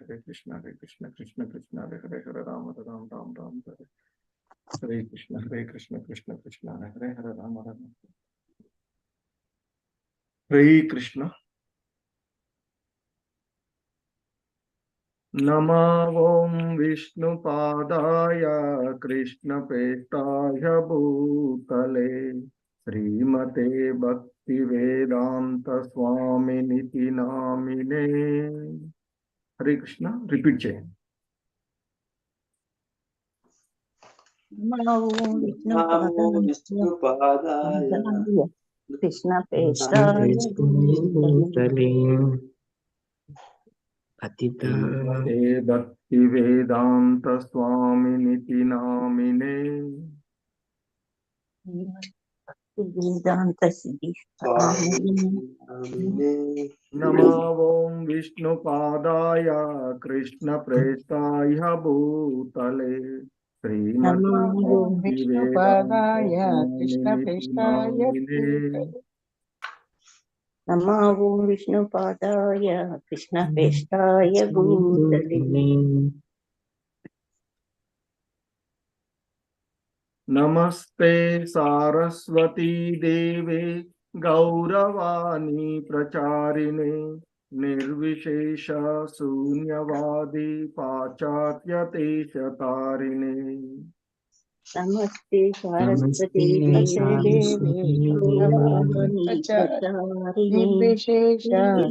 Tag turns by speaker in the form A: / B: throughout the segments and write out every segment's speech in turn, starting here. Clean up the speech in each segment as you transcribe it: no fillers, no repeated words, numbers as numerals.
A: हरे कृष्ण कृष्ण कृष्ण हरे हरे हरे राम राम राम राम हरे कृष्ण कृष्ण कृष्ण हरे हरे राम राम हरे कृष्ण। नमः ओं विष्णुपादाय कृष्णप्रेष्ठाय भूतले श्रीमते भक्तिवेदांत स्वामिनिति नामिने। हरे कृष्ण। रिपीट चें।
B: विष्णुपादाय कृष्ण
C: भूतले
A: श्रीमते भक्तिवेदांत स्वामिनिति नामिने।
B: वेदांत सिद्धि
A: नमः ओं विष्णुपादाय कृष्णप्रेष्ठाय भूतले श्रीमते
D: नमो
A: भक्तिवेदांत
D: विष्णुपादाय
A: स्वामिनिति
D: कृष्णप्रेष्ठाय
A: नामिने।
B: नमो विष्णुपादाय कृष्ण प्रेष्ठाय भूतले
A: नमस्ते सारस्वती देवे गौरवाणी प्रचारिणे निर्विशेष शून्यवादी पाश्चात्य देशतारिणे।
B: नमस्ते सरस्वती
C: नमस्ते
D: देवे गौरवाणी
B: देवी
D: प्रचार
B: प्रचारिणे
D: निर्विशेष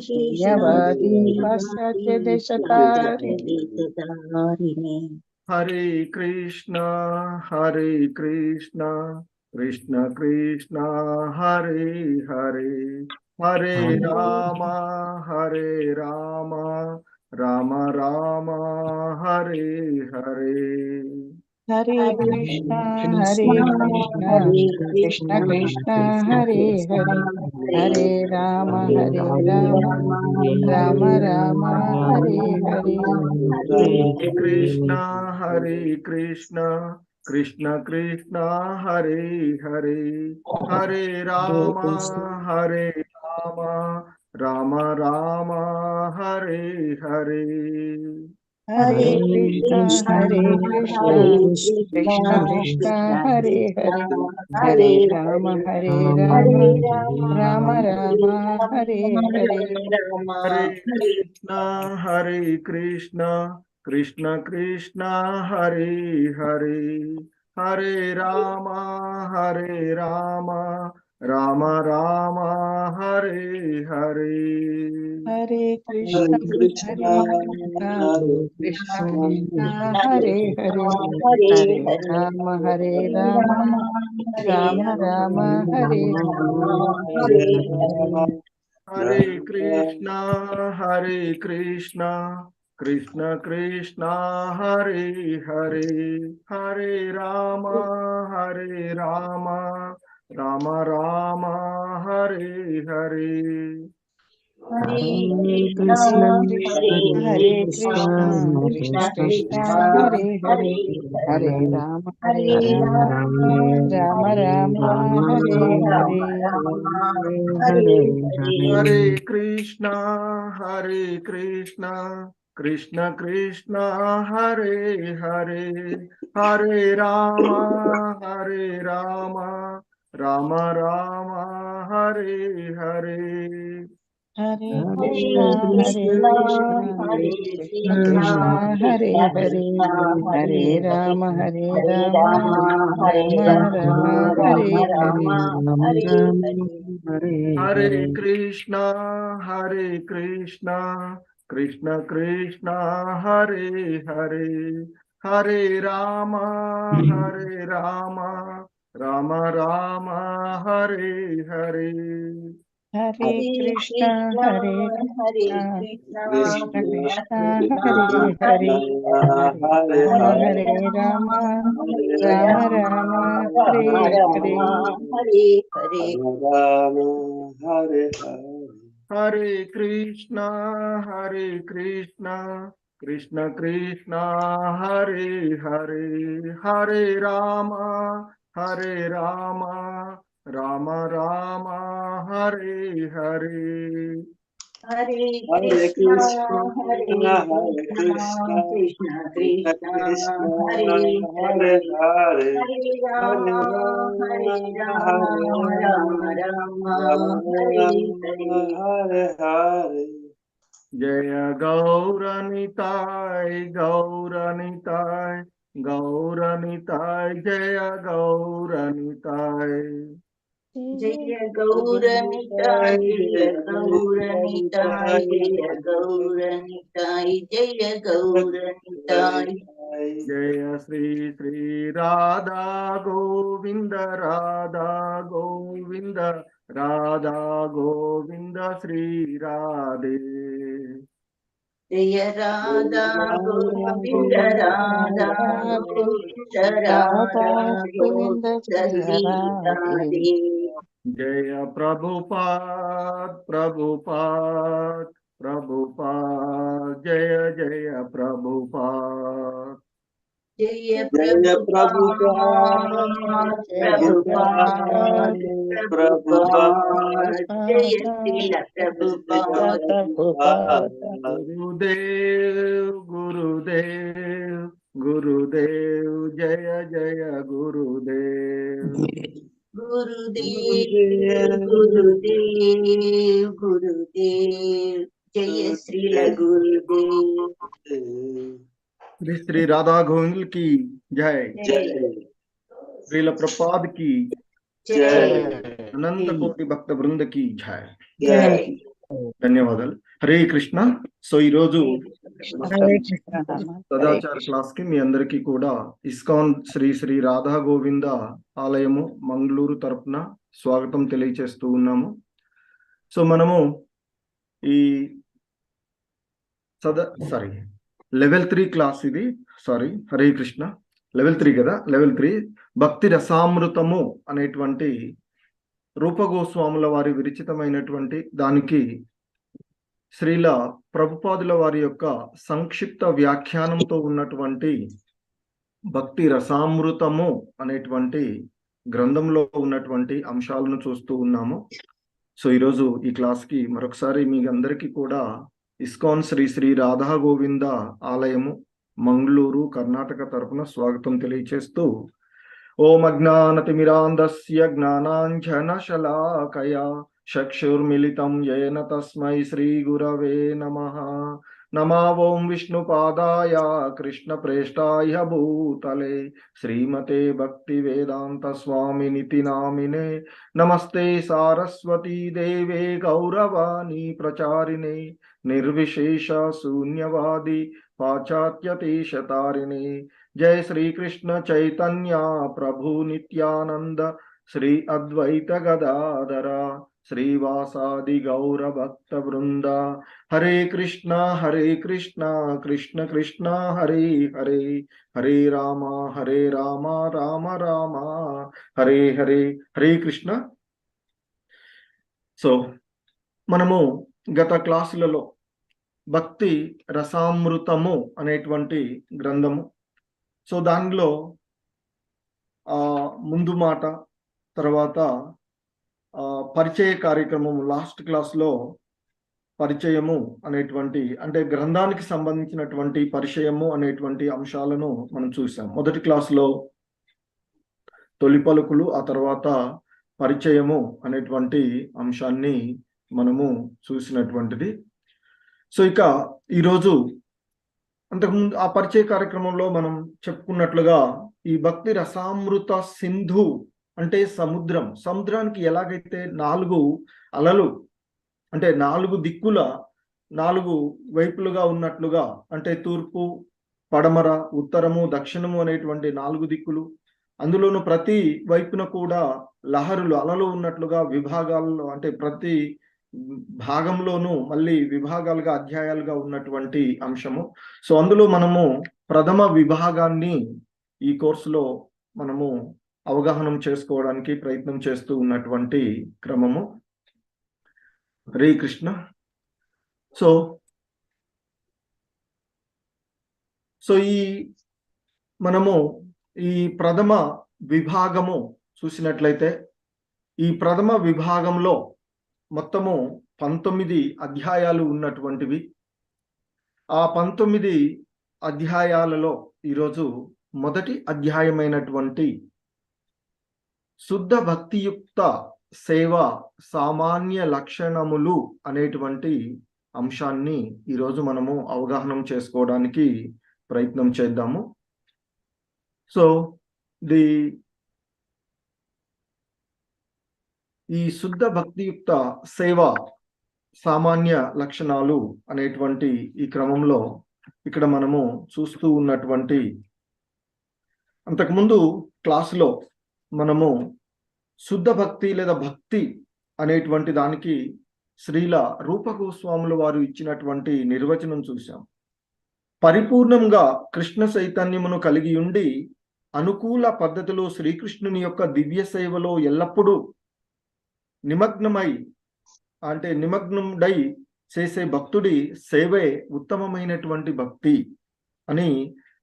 D: शून्यवादी पाश्चात्य देशतारिणे
B: देशधारिणे
A: हरे कृष्णा कृष्ण कृष्ण हरे हरे हरे राम राम राम हरे हरे।
D: हरे कृष्णा कृष्ण कृष्ण हरे हरे हरे राम राम राम हरे हरे।
A: हरे कृष्णा कृष्ण कृष्ण हरे हरे हरे राम राम राम हरे हरे।
D: हरे कृष्णा कृष्ण कृष्ण हरे हरे हरे राम राम राम हरे हरे।
A: हरे कृष्णा कृष्ण कृष्ण हरे हरे हरे राम राम राम हरे हरे।
D: हरे कृष्णा कृष्ण कृष्ण हरे हरे हरे राम राम राम हरे हरे।
A: हरे कृष्णा कृष्ण कृष्ण हरे हरे हरे राम राम राम हरे हरे।
B: हरे
C: कृष्ण
D: हरे कृष्णा कृष्ण कृष्ण हरे हरे हरे राम राम राम हरे हरे।
A: हरे कृष्णा कृष्ण कृष्ण हरे हरे हरे राम राम राम हरे हरे।
D: हरे कृष्णा कृष्ण कृष्ण हरे हरे हरे राम राम राम हरे हरे।
A: हरे कृष्णा कृष्ण कृष्ण हरे हरे हरे राम राम राम हरे हरे।
D: हरे कृष्णा कृष्ण कृष्ण हरे हरे हरे राम राम राम हरे हरे।
A: हरे Krishna Krishna Krishna Hare Hare Hare Ram Ram Ram Hare Hare.
B: Hare
C: Hare
B: Krishna,
C: Krishna,
B: Hare
C: Hare
B: Krishna,
C: Krishna,
B: Krishna
C: Krishna
B: Krishna,
C: Krishna,
B: Hare
C: Hare
B: Hare,
C: Hare,
B: Hare
C: Hare
B: Rama, Hare
C: Rama, Hare
B: Rama, Rama
C: Rama,
B: Rama,
C: Rama
B: Hare
C: Rama,
B: Hare.
C: Hare Hare.
A: जय गौरनिताय गौरनिताय गौरनिताय जय गौरनिताय
B: जय गौरनिताय, जय गौरनिताय, जय गौरनिताय, जय गौरनिताय।
A: जय श्री श्री राधा गोविंद राधा गोविंद राधा गोविंद श्री राधे
B: जय राधा गोविंद राधा गोविंद
D: राधा
B: राधा
D: गोविंद
B: गोविंद
D: जय
B: श्री
D: राधे।
B: राधे।
A: जय प्रभुपाद प्रभुपाद प्रभुपाद जय जय प्रभुपाद
B: जय
C: जय
B: प्रभुपाद,
C: प्रभुपाद,
B: प्रभुपाद,
C: प्रभुपाद,
B: प्रभुपाद, जय श्रील प्रभुपाद।
A: गुरुदेव गुरुदेव गुरुदेव जय जय गुरुदेव
B: गुरुदेव गुरुदेव गुरुदेव, जय श्रील गुरुदेव।
A: श्री श्री राधा गोविंद की जय
B: जय
A: श्रील प्रपाद की
B: जय
A: अनंत कोटि भक्त वृंद की जय
B: जय।
A: ధన్యవాదాలు హరే కృష్ణ సో ఈరోజు
D: హరే కృష్ణ రామ.
A: సదాచార క్లాస్ కి మీ అందరికీ కూడా ఇస్కాన్ శ్రీ శ్రీ రాధా గోవింద ఆలయము మంగళూరు తరపున స్వాగతం తెలియచేస్తూ ఉన్నాము. సో మనము ఈ లెవెల్ 3 క్లాస్ ఇది. హరే కృష్ణ లెవెల్ 3 కదా. లెవెల్ 3 భక్తి రసామృతము అనేటువంటి రూపగోస్వాముల వారి విరచితమైనటువంటి దానికి శ్రీల ప్రభుపాదుల వారి యొక్క సంక్షిప్త వ్యాఖ్యానంతో ఉన్నటువంటి భక్తి రసామృతము అనేటువంటి గ్రంథంలో ఉన్నటువంటి అంశాలను చూస్తూ ఉన్నాము. సో ఈరోజు ఈ క్లాస్కి మరొకసారి మీ అందరికీ కూడా ఇస్కాన్ శ్రీ శ్రీ రాధా గోవింద ఆలయము మంగళూరు కర్ణాటక తరపున స్వాగతం తెలియచేస్తూ ఓం అజ్ఞానతిమిరాంధస్య జ్ఞానాంజనశలాకయా చక్షుర్మిలితం येन తస్మై శ్రీ గురవే నమః. నమో ఓం విష్ణుపాదాయ కృష్ణప్రేష్టాయ భూతలే శ్రీమతే భక్తి వేదాంత స్వామినితి నామినే. నమస్తే సారస్వతీ దేవే గౌరవాణి ప్రచారిణే నిర్విశేష శూన్యవాది పాశ్చాత్యదేశతారిణే. జయ శ్రీకృష్ణ చైతన్య ప్రభు నిత్యానంద శ్రీ అద్వైత గదాధర శ్రీవాసాది గౌర భక్త వృంద. హరే కృష్ణ కృష్ణ కృష్ణ హరే హరే హరే రామ రామ రామ హరే హరే. హరే కృష్ణ. సో మనము గత క్లాసులలో భక్తి రసామృతము అనేటువంటి గ్రంథము, సో దానిలో ముందు మాట, తర్వాత పరిచయ కార్యక్రమం, లాస్ట్ క్లాస్లో పరిచయము అనేటువంటి అంటే గ్రంథానికి సంబంధించినటువంటి పరిచయము అనేటువంటి అంశాలను మనం చూసాం. మొదటి క్లాస్లో తొలి పలుకులు, ఆ తర్వాత పరిచయము అనేటువంటి అంశాన్ని మనము చూసినటువంటిది. సో ఇక ఈరోజు అంతకుముందు ఆ పరిచయ కార్యక్రమంలో మనం చెప్పుకున్నట్లుగా ఈ భక్తి రసామృత సింధు అంటే సముద్రానికి ఎలాగైతే 4 అలలు అంటే 4 దిక్కుల 4 వైపులుగా ఉన్నట్లుగా, అంటే తూర్పు, పడమర, ఉత్తరము, దక్షిణము అనేటువంటి 4 దిక్కులు, అందులోనూ ప్రతి వైపున కూడా లహరులు, అలలు ఉన్నట్లుగా విభాగాల్లో, అంటే ప్రతి భాగంలోనూ మళ్ళీ విభాగాలుగా, అధ్యాయాలుగా ఉన్నటువంటి అంశము. సో అందులో మనము ప్రథమ విభాగాన్ని ఈ కోర్సులో మనము అవగాహన చేసుకోవడానికి ప్రయత్నం చేస్తూ ఉన్నటువంటి క్రమము. హరే కృష్ణ. సో ఈ మనము ఈ ప్రథమ విభాగము చూసినట్లయితే, ఈ ప్రథమ విభాగంలో మొత్తము 19 అధ్యాయాలు ఉన్నటువంటివి. ఆ 19 అధ్యాయాలలో ఈరోజు మొదటి అధ్యాయమైనటువంటి శుద్ధ భక్తియుక్త సేవ సామాన్య లక్షణములు అనేటువంటి అంశాన్ని ఈరోజు మనము అవగాహన చేసుకోవడానికి ప్రయత్నం చేద్దాము. సో ఈ శుద్ధ భక్తియుక్త సేవ సామాన్య లక్షణాలు అనేటువంటి ఈ క్రమంలో ఇక్కడ మనము చూస్తూ ఉన్నటువంటి, అంతకుముందు క్లాసులో మనము శుద్ధ భక్తి లేదా భక్తి అనేటువంటి దానికి శ్రీల రూప గోస్వాముల వారు ఇచ్చినటువంటి నిర్వచనం చూసాం. పరిపూర్ణంగా కృష్ణ చైతన్యమును కలిగి ఉండి అనుకూల పద్ధతిలో శ్రీకృష్ణుని యొక్క దివ్య సేవలో ఎల్లప్పుడూ నిమగ్నుడై చేసే భక్తుడి సేవే ఉత్తమమైనటువంటి భక్తి అని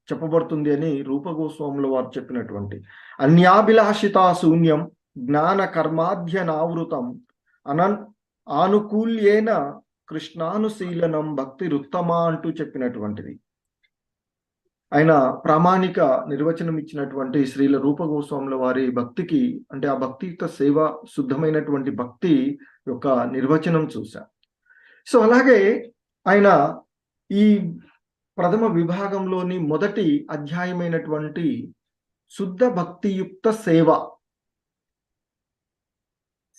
A: చెప్పబడుతుంది అని రూప గోస్వాముల వారు చెప్పినటువంటి. అన్యాభిలాషితా శూన్యం జ్ఞాన కర్మాధ్యనావృతం ఆనుకూల్యేన కృష్ణానుశీలనం భక్తి రుత్తమా అంటూ చెప్పినటువంటిది. ఆయన ప్రామాణిక నిర్వచనం ఇచ్చినటువంటి శ్రీల రూప గోస్వాముల వారి భక్తికి, అంటే ఆ భక్తియుక్త సేవ శుద్ధమైనటువంటి భక్తి యొక్క నిర్వచనం చూశాం. సో అలాగే ఆయన ఈ ప్రథమ విభాగంలోని మొదటి అధ్యాయమైనటువంటి శుద్ధ భక్తియుక్త సేవ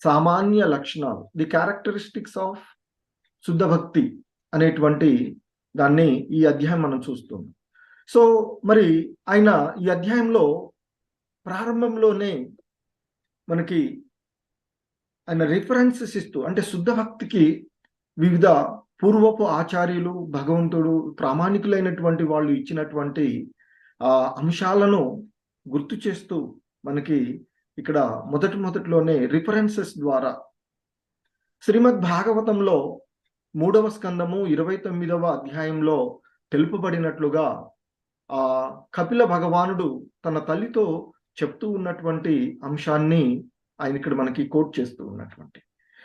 A: సామాన్య లక్షణాలు, ది క్యారెక్టరిస్టిక్స్ ఆఫ్ శుద్ధ భక్తి అనేటువంటి దాన్ని ఈ అధ్యాయం మనం చూస్తున్నాం. సో మరి ఆయన ఈ అధ్యాయంలో ప్రారంభంలోనే మనకి ఆయన రిఫరెన్సెస్ ఇస్తూ, అంటే శుద్ధ భక్తికి వివిధ పూర్వపు ఆచార్యులు, భగవంతుడు, ప్రామాణికులైనటువంటి వాళ్ళు ఇచ్చినటువంటి అంశాలను గుర్తు చేస్తూ మనకి ఇక్కడ మొదటిలోనే రిఫరెన్సెస్ ద్వారా శ్రీమద్ భాగవతంలో 3వ స్కందము 29వ అధ్యాయంలో తెలుపబడినట్లుగా కపిల భగవానుడు తన తల్లితో చెప్తూ ఉన్నటువంటి అంశాన్ని ఆయన ఇక్కడ మనకి కోట్ చేస్తూ ఉన్నటువంటి,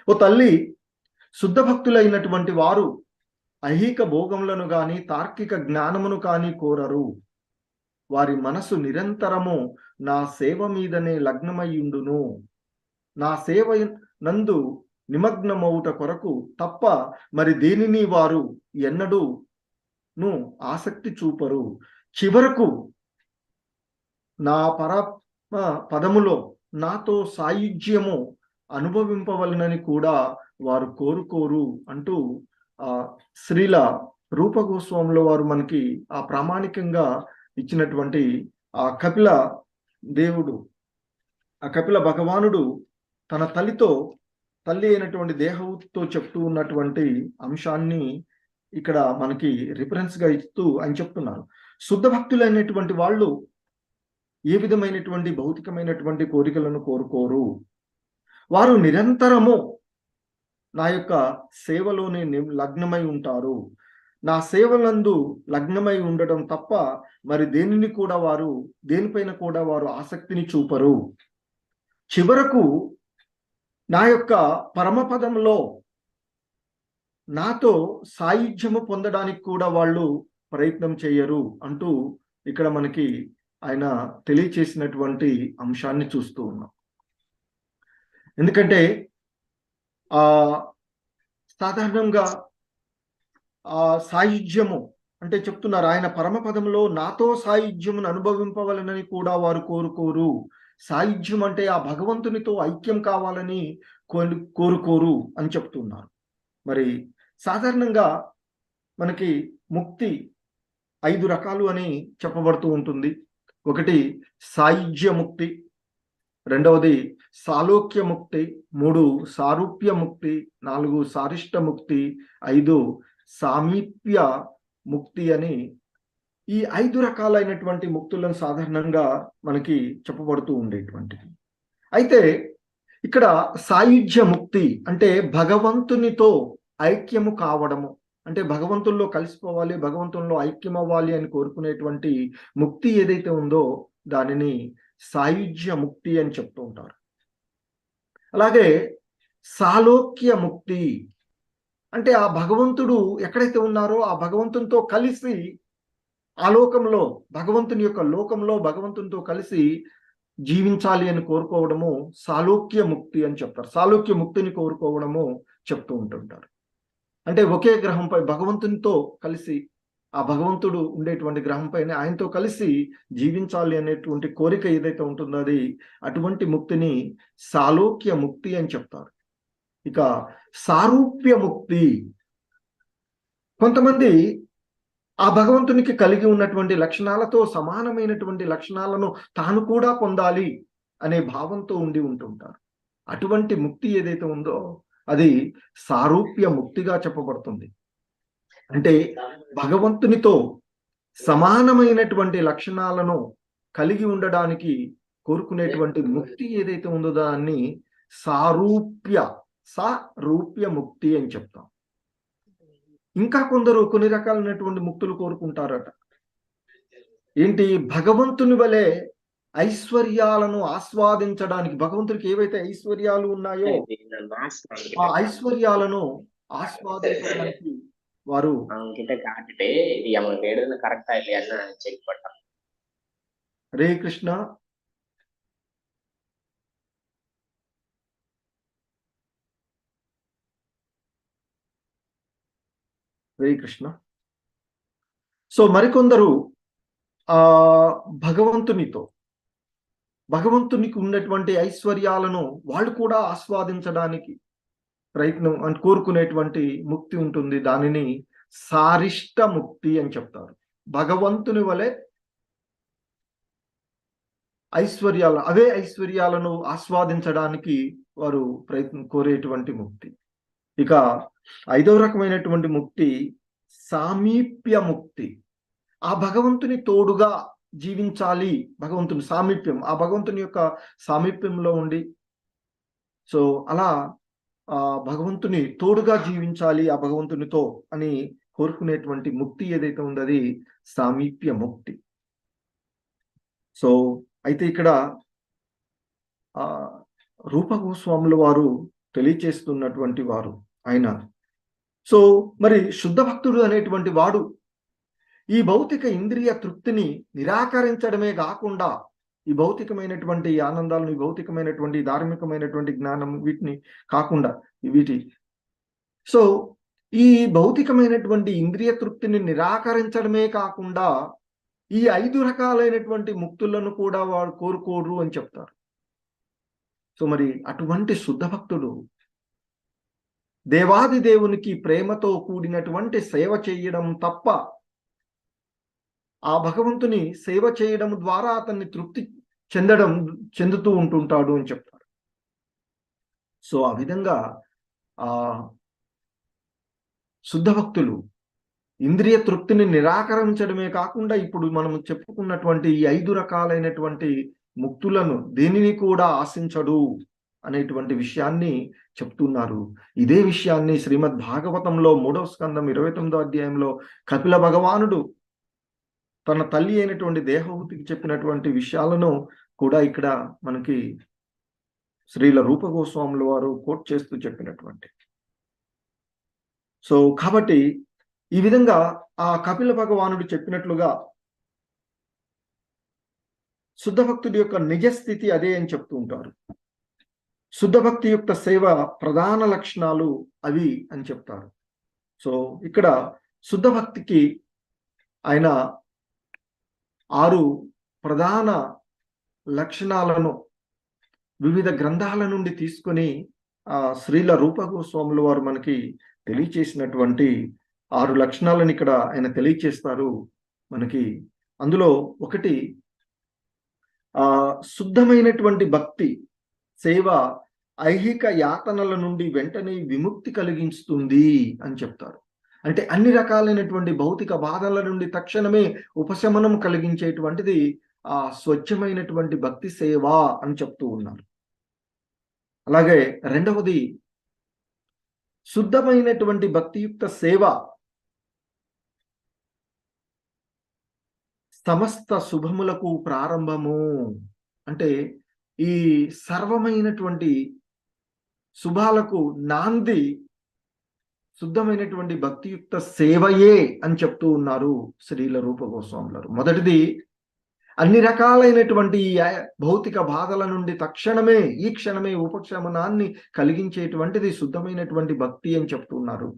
A: ఓ తల్లి, శుద్ధ భక్తులైనటువంటి వారు ఐహిక భోగములను గాని తార్కిక జ్ఞానమును కాని కోరరు. వారి మనసు నిరంతరము నా సేవ మీదనే లగ్నమయ్యుండును. నా సేవ నందు నిమగ్నమవుట కొరకు తప్ప మరి దేనిని వారు ఎన్నడూను ఆసక్తి చూపరు. చివరకు నా పదములో నాతో సాయుజ్యము అనుభవింపవలనని కూడా వారు కోరుకోరు అంటూ శ్రీల రూప గోస్వాముల వారు మనకి ఆ ప్రామాణికంగా ఇచ్చినటువంటి ఆ కపిల భగవానుడు తన తల్లి అయినటువంటి దేహంతో చెప్తూ ఉన్నటువంటి అంశాన్ని ఇక్కడ మనకి రిఫరెన్స్ గా ఇస్తూ ఆయన చెప్తున్నారు. శుద్ధ భక్తులైనటువంటి వాళ్ళు ఏ విధమైనటువంటి భౌతికమైనటువంటి కోరికలను కోరుకోరు. వారు నిరంతరము నా యొక్క సేవలోనే లగ్నమై ఉంటారు. నా సేవలందు లగ్నమై ఉండడం తప్ప మరి దేనిపైన కూడా వారు ఆసక్తిని చూపరు. చివరకు నా యొక్క పరమపదంలో నాతో సాయుధ్యము పొందడానికి కూడా వాళ్ళు ప్రయత్నం చేయరు అంటూ ఇక్కడ మనకి ఆయన తెలియచేసినటువంటి అంశాన్ని చూస్తూ ఉన్నాం. ఎందుకంటే సాధారణంగా సాయుధ్యము అంటే చెప్తున్నారు, ఆయన పరమపదంలో నాతో సాయుధ్యమును అనుభవింపవలనని కూడా వారు కోరుకోరు. సాయుధ్యం అంటే ఆ భగవంతునితో ఐక్యం కావాలని కోరుకోరు అని చెప్తున్నారు. మరి సాధారణంగా మనకి ముక్తి 5 రకాలు అని చెప్పబడుతూ ఉంటుంది. ఒకటి సాయుధ్య ముక్తి, రెండవది సాలోక్య ముక్తి, 3 సారూప్య ముక్తి, 4 సారిష్ట ముక్తి, 5 సామీప్య ముక్తి అని ఈ 5 రకాలైనటువంటి ముక్తులను సాధారణంగా మనకి చెప్పబడుతూ ఉండేటువంటిది. అయితే ఇక్కడ సాయుధ్య ముక్తి అంటే భగవంతునితో ఐక్యము కావడము, అంటే భగవంతుల్లో కలిసిపోవాలి, భగవంతుల్లో ఐక్యం అవ్వాలి అని కోరుకునేటువంటి ముక్తి ఏదైతే ఉందో దానిని సాయుధ్య ముక్తి అని చెప్తూ ఉంటారు. అలాగే సాలోక్య ముక్తి అంటే ఆ భగవంతుడు ఎక్కడైతే ఉన్నారో ఆ భగవంతునితో కలిసి ఆ లోకంలో, భగవంతుని యొక్క లోకంలో భగవంతునితో కలిసి జీవించాలి అని కోరుకోవడము సాలోక్య ముక్తి అని చెప్తారు. సాలోక్య ముక్తిని కోరుకోవడము చెప్తూ ఉంటుంటారు. అంటే ఒకే గ్రహంపై భగవంతునితో కలిసి, ఆ భగవంతుడు ఉండేటువంటి గ్రహంపైన ఆయనతో కలిసి జీవించాలి అనేటువంటి కోరిక ఏదైతే ఉంటుందో అది అటువంటి ముక్తిని సాలోక్య ముక్తి అని చెప్తారు. ఇక సారూప్య ముక్తి, కొంతమంది ఆ భగవంతునికి కలిగి ఉన్నటువంటి లక్షణాలతో సమానమైనటువంటి లక్షణాలను తాను కూడా పొందాలి అనే భావంతో ఉంటుంటారు. అటువంటి ముక్తి ఏదైతే ఉందో అది సారూప్య ముక్తిగా చెప్పబడుతుంది. అంటే భగవంతునితో సమానమైనటువంటి లక్షణాలను కలిగి ఉండడానికి కోరుకునేటువంటి ముక్తి ఏదైతే ఉందో దాన్ని సారూప్య ముక్తి అని చెప్తాం. ఇంకా కొందరు కొన్ని రకాలైనటువంటి ముక్తులు కోరుకుంటారట. ఏంటి? భగవంతుని వలె ఐశ్వర్యాలను ఆస్వాదించడానికి, భగవంతుడికి ఏవైతే ఐశ్వర్యాలు ఉన్నాయో ఆ ఐశ్వర్యాలను ఆస్వాదించడానికి వారు హరే కృష్ణ. హరే కృష్ణ. సో మరికొందరు భగవంతునికి ఉన్నటువంటి ఐశ్వర్యాలను వాళ్ళు కూడా ఆస్వాదించడానికి ప్రయత్నం అంటే కోరుకునేటువంటి ముక్తి ఉంటుంది. దానిని సారిష్ట ముక్తి అని చెప్తారు. భగవంతుని వలె అవే ఐశ్వర్యాలను ఆస్వాదించడానికి వారు కోరేటువంటి ముక్తి. ఇక 5వ రకమైనటువంటి ముక్తి సామీప్య ముక్తి. ఆ భగవంతుని తోడుగా జీవించాలి, భగవంతుని సామీప్యం, ఆ భగవంతుని యొక్క సామీప్యంలో ఉండి సో అలా ఆ భగవంతుని తోడుగా జీవించాలి ఆ భగవంతునితో అని కోరుకునేటువంటి ముక్తి ఏదైతే ఉందో అది సామీప్య ముక్తి. సో అయితే ఇక్కడ రూప గోస్వాముల వారు తెలియచేస్తున్నటువంటి వారు ఆయన. సో మరి శుద్ధ భక్తుడు అనేటువంటి వాడు ఈ భౌతిక ఇంద్రియ తృప్తిని నిరాకరించడమే కాకుండా ఈ భౌతికమైనటువంటి ఆనందాలను, ఈ భౌతికమైనటువంటి ధార్మికమైనటువంటి జ్ఞానం వీటిని కాకుండా సో ఈ భౌతికమైనటువంటి ఇంద్రియ తృప్తిని నిరాకరించడమే కాకుండా ఈ 5 రకాలైనటువంటి ముక్తులను కూడా వాడు కోరుకోరు అని చెప్తారు. సో మరి అటువంటి శుద్ధ భక్తుడు దేవాది దేవునికి ప్రేమతో కూడినటువంటి సేవ చేయడం తప్ప ఆ భగవంతుని సేవ చేయడం ద్వారా అతన్ని తృప్తి చెందుతూ ఉంటుంటాడు అని చెప్తారు. సో ఆ విధంగా శుద్ధ భక్తులు ఇంద్రియ తృప్తిని నిరాకరించడమే కాకుండా ఇప్పుడు మనం చెప్పుకున్నటువంటి ఈ 5 రకాలైనటువంటి ముక్తులను దేనిని కూడా ఆశించడు అనేటువంటి విషయాన్ని చెప్తున్నారు. ఇదే విషయాన్ని శ్రీమద్ భాగవతంలో 3వ స్కందం 29వ అధ్యాయంలో కపిల భగవానుడు తన తల్లి అయినటువంటి దేవహూతికి చెప్పినటువంటి విషయాలను కూడా ఇక్కడ మనకి శ్రీల రూప గోస్వాముల వారు కోట్ చేస్తూ చెప్పినటువంటి. సో కాబట్టి ఈ విధంగా ఆ కపిల భగవానుడు చెప్పినట్లుగా శుద్ధ భక్తుడి యొక్క నిజస్థితి అదే అని చెప్తూ ఉంటారు. శుద్ధ భక్తి యొక్క సేవ ప్రధాన లక్షణాలు అవి అని చెప్తారు. సో ఇక్కడ శుద్ధ భక్తికి ఆయన 6 ప్రధాన లక్షణాలను వివిధ గ్రంథాల నుండి తీసుకొని శ్రీల రూప గోస్వాముల వారు మనకి తెలియచేసినటువంటి 6 లక్షణాలను ఇక్కడ ఆయన తెలియచేస్తారు మనకి. అందులో ఒకటి శుద్ధమైనటువంటి భక్తి సేవ ఐహిక యాతనల నుండి వెంటనే విముక్తి కలిగిస్తుంది అని చెప్తారు. అంటే అన్ని రకాలైనటువంటి భౌతిక బాధల నుండి తక్షణమే ఉపశమనం కలిగించేటువంటిది ఆ స్వచ్ఛమైనటువంటి భక్తి సేవ అని చెప్తూ ఉన్నారు. అలాగే రెండవది శుద్ధమైనటువంటి భక్తియుక్త సేవ సమస్త శుభములకు ప్రారంభము. అంటే ఈ సర్వమైనటువంటి శుభాలకు నాంది శుద్ధమైనటువంటి భక్తియుక్త సేవయే అని చెప్తూ ఉన్నారు శ్రీల రూప గోస్వాములు. మొదటిది, అన్ని రకాలైనటువంటి భౌతిక బాధల నుండి తక్షణమే ఈ క్షణమే ఉపశమనాన్ని కలిగించేటువంటిది శుద్ధమైనటువంటి భక్తి అని చెప్తున్నారు.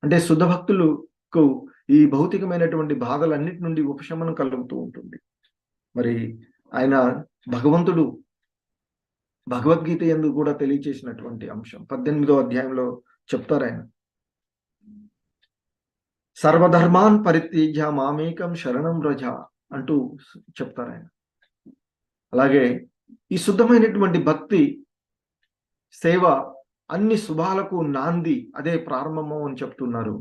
A: అంటే శుద్ధ భక్తులకు ఈ భౌతికమైనటువంటి బాధలన్నిటి నుండి ఉపశమనం కలుగుతూ ఉంటుంది. మరి ఆయన భగవంతుడు భగవద్గీత యందు కూడా తెలియచేసినటువంటి అంశం 18వ అధ్యాయంలో చెప్తారు ఆయన, సర్వధర్మాన్ పరిత్యజ్య మామేకం శరణం వ్రజ అంటూ చెప్తారు ఆయన. అలాగే ఈ శుద్ధమైనటువంటి భక్తి సేవ అన్ని శుభాలకు నాంది, అదే ప్రారంభము అని చెప్తున్నారు.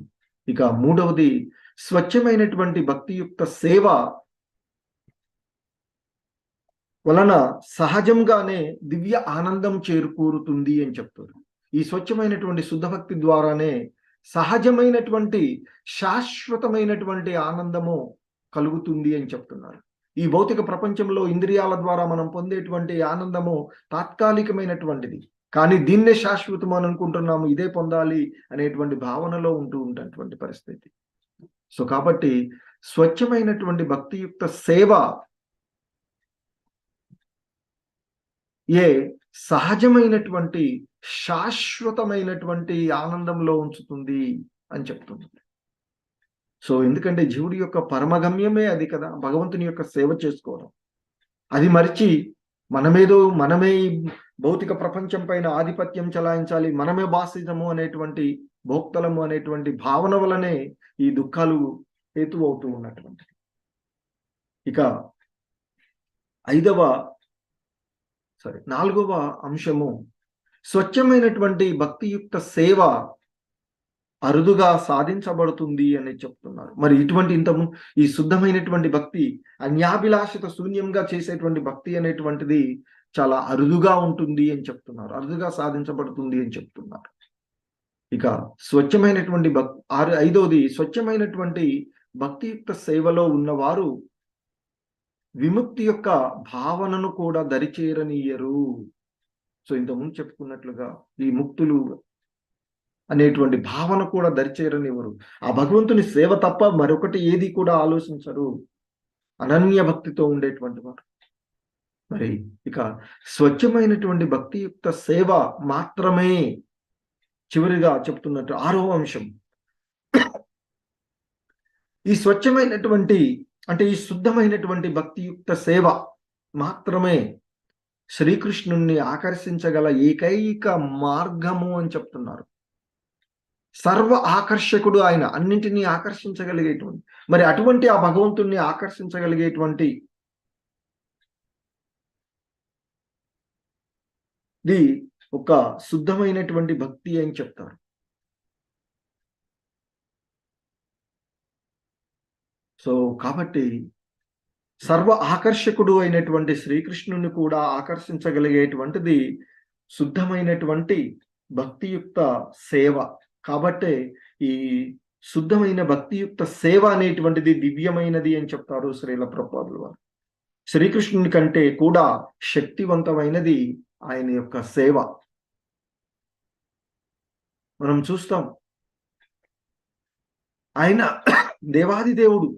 A: ఇక మూడవది, స్వచ్ఛమైనటువంటి భక్తియుక్త సేవ వలన సహజంగానే దివ్య ఆనందం చేరుకూరుతుంది అని చెప్తారు. ఈ స్వచ్ఛమైనటువంటి శుద్ధ భక్తి ద్వారానే సహజమైనటువంటి శాశ్వతమైనటువంటి ఆనందము కలుగుతుంది అని చెప్తున్నారు. ఈ భౌతిక ప్రపంచంలో ఇంద్రియాల ద్వారా మనం పొందేటువంటి ఆనందము తాత్కాలికమైనటువంటిది, కానీ దీన్నే శాశ్వతం అని అనుకుంటున్నాము, ఇదే పొందాలి అనేటువంటి భావనలో ఉంటూ ఉన్నటువంటి పరిస్థితి. సో కాబట్టి స్వచ్ఛమైనటువంటి భక్తియుక్త సేవ సహజమైనటువంటి శాశ్వతమైనటువంటి ఆనందంలో ఉంచుతుంది అని చెప్తుంది. సో ఎందుకంటే జీవుడి యొక్క పరమగమ్యమే అది కదా, భగవంతుని యొక్క సేవ చేసుకోవడం. అది మరిచి మనమే భౌతిక ప్రపంచం పైన ఆధిపత్యం చలాయించాలి, మనమే బాసిజము అనేటువంటి భోక్తలము అనేటువంటి భావన వలనే ఈ దుఃఖాలు హేతు అవుతూ ఉన్నటువంటి. ఇక 4వ అంశము, స్వచ్ఛమైనటువంటి భక్తియుక్త సేవ అరుదుగా సాధించబడుతుంది అని చెప్తున్నారు. మరి ఇటువంటి ఈ శుద్ధమైనటువంటి భక్తి అన్యాభిలాషిత శూన్యంగా చేసేటువంటి భక్తి అనేటువంటిది చాలా అరుదుగా ఉంటుంది అని చెప్తున్నారు, అరుదుగా సాధించబడుతుంది అని చెప్తున్నారు. ఇక స్వచ్ఛమైనటువంటి 5వది, స్వచ్ఛమైనటువంటి భక్తియుక్త సేవలో ఉన్నవారు విముక్తి యొక్క భావనను కూడా దరిచేరనీయరు. సో ఇంతకుముందు చెప్పుకున్నట్లుగా ఈ ముక్తులు అనేటువంటి భావన కూడా దరిచేరనివ్వరు. ఆ భగవంతుని సేవ తప్ప మరొకటి ఏది కూడా ఆలోచించరు, అనన్య భక్తితో ఉండేటువంటి వారు. మరి ఇక స్వచ్ఛమైనటువంటి భక్తియుక్త సేవ మాత్రమే చివరిగా చెప్తున్నట్టు 6వ అంశం, ఈ స్వచ్ఛమైనటువంటి అంటే ఈ శుద్ధమైనటువంటి భక్తియుక్త సేవ మాత్రమే శ్రీకృష్ణుణ్ణి ఆకర్షించగల ఏకైక మార్గము అని చెప్తున్నారు. సర్వ ఆకర్షకుడు ఆయన, అన్నింటినీ ఆకర్షించగలిగేటువంటి, మరి అటువంటి ఆ భగవంతుణ్ణి ఆకర్షించగలిగేటువంటి ఇది ఒక శుద్ధమైనటువంటి భక్తి అని చెప్తారు. సో కాబట్టి సర్వ ఆకర్షకుడు అయినటువంటి శ్రీకృష్ణుని కూడా ఆకర్షించగలిగేటువంటిది శుద్ధమైనటువంటి భక్తియుక్త సేవ. కాబట్టే ఈ శుద్ధమైన భక్తియుక్త సేవ అనేటువంటిది దివ్యమైనది అని చెప్తారు శ్రీల ప్రభుపాదుల వారు. శ్రీకృష్ణుని కంటే కూడా శక్తివంతమైనది ఆయన యొక్క సేవ. మనం చూస్తాం, ఆయన దేవాది దేవుడు,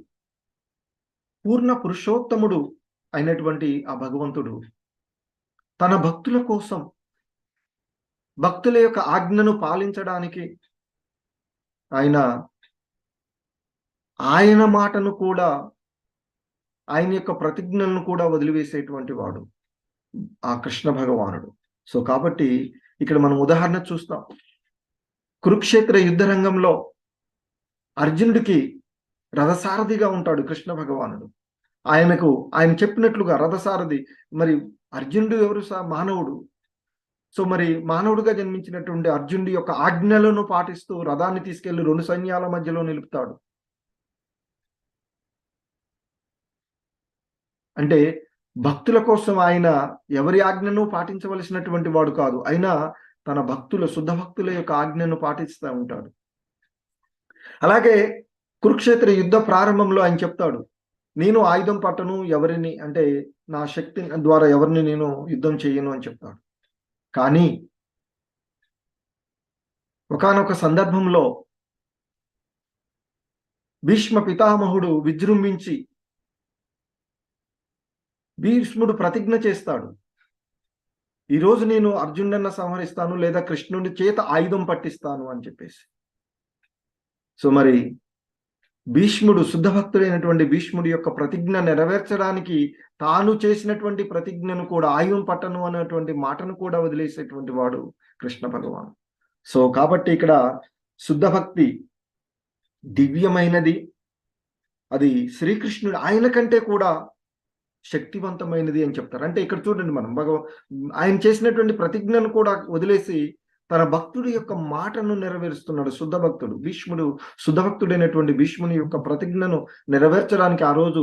A: పూర్ణ పురుషోత్తముడు అయినటువంటి ఆ భగవంతుడు తన భక్తుల కోసం, భక్తుల యొక్క ఆజ్ఞను పాలించడానికి ఆయన మాటను కూడా, ఆయన యొక్క ప్రతిజ్ఞలను కూడా వదిలివేసేటువంటి వాడు ఆ కృష్ణ భగవానుడు. సో కాబట్టి ఇక్కడ మనం ఉదాహరణ చూస్తాం, కురుక్షేత్ర యుద్ధ రంగంలో అర్జునుడికి రథసారథిగా ఉంటాడు కృష్ణ భగవానుడు. ఆయన చెప్పినట్లుగా రథసారథి. మరి అర్జునుడు ఎవరు? మానవుడు. సో మరి మానవుడిగా జన్మించినటువంటి అర్జునుడి యొక్క ఆజ్ఞలను పాటిస్తూ రథాన్ని తీసుకెళ్లి 2 సైన్యాల మధ్యలో నిలుపుతాడు. అంటే భక్తుల కోసం ఆయన ఎవరి ఆజ్ఞను పాటించవలసినటువంటి వాడు కాదు, అయినా తన శుద్ధ భక్తుల యొక్క ఆజ్ఞను పాటిస్తూ ఉంటాడు. అలాగే కురుక్షేత్ర యుద్ధ ప్రారంభంలో ఆయన చెప్తాడు, నేను ఆయుధం పట్టను, ఎవరిని అంటే నా శక్తి ద్వారా ఎవరిని నేను యుద్ధం చేయను అని చెప్తాడు. కానీ ఒకానొక సందర్భంలో భీష్మ పితామహుడు విజృంభించి భీష్ముడు ప్రతిజ్ఞ చేస్తాడు, ఈరోజు నేను అర్జునుడిని సంహరిస్తాను లేదా కృష్ణుడి చేత ఆయుధం పట్టిస్తాను అని చెప్పేసి. సో మరి భీష్ముడు, శుద్ధ భక్తుడైనటువంటి భీష్ముడి యొక్క ప్రతిజ్ఞ నెరవేర్చడానికి తాను చేసినటువంటి ప్రతిజ్ఞను కూడా, ఆయుధం పట్టను అనేటువంటి మాటను కూడా వదిలేసేటువంటి వాడు కృష్ణ భగవాన్. సో కాబట్టి ఇక్కడ శుద్ధ భక్తి దివ్యమైనది, అది శ్రీకృష్ణుడు ఆయన కంటే కూడా శక్తివంతమైనది అని చెప్తారు. అంటే ఇక్కడ చూడండి, మనం ఆయన చేసినటువంటి ప్రతిజ్ఞను కూడా వదిలేసి తన భక్తుడి యొక్క మాటను నెరవేరుస్తున్నాడు శుద్ధ భక్తుడు. భీష్ముడు, శుద్ధ భక్తుడైనటువంటి భీష్ముని యొక్క ప్రతిజ్ఞను నెరవేర్చడానికి ఆ రోజు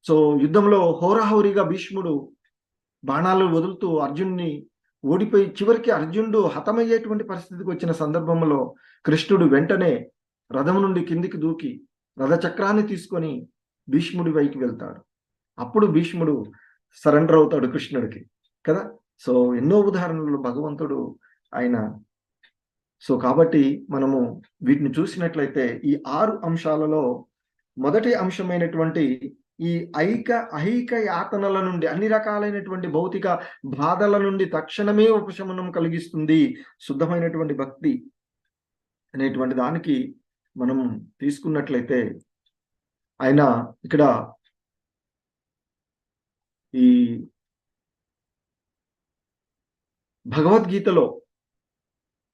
A: సో యుద్ధంలో హోరాహోరీగా భీష్ముడు బాణాలు వదులుతూ అర్జున్ని ఓడిపోయి చివరికి అర్జునుడు హతమయ్యేటువంటి పరిస్థితికి వచ్చిన సందర్భంలో కృష్ణుడు వెంటనే రథం నుండి కిందికి దూకి రథచక్రాన్ని తీసుకొని భీష్ముడి వైపు వెళ్తాడు. అప్పుడు భీష్ముడు సరెండర్ అవుతాడు కృష్ణుడికి కదా. సో ఎన్నో ఉదాహరణలు భగవంతుడు ఆయన. సో కాబట్టి మనము వీటిని చూసినట్లయితే ఈ 6 అంశాలలో మొదటి అంశమైనటువంటి ఈ అహైక యాతనల నుండి, అన్ని రకాలైనటువంటి భౌతిక బాధల నుండి తక్షణమే ఉపశమనం కలిగిస్తుంది శుద్ధమైనటువంటి భక్తి అనేటువంటి దానికి మనం తీసుకున్నట్లయితే, ఆయన ఇక్కడ ఈ భగవద్గీతలో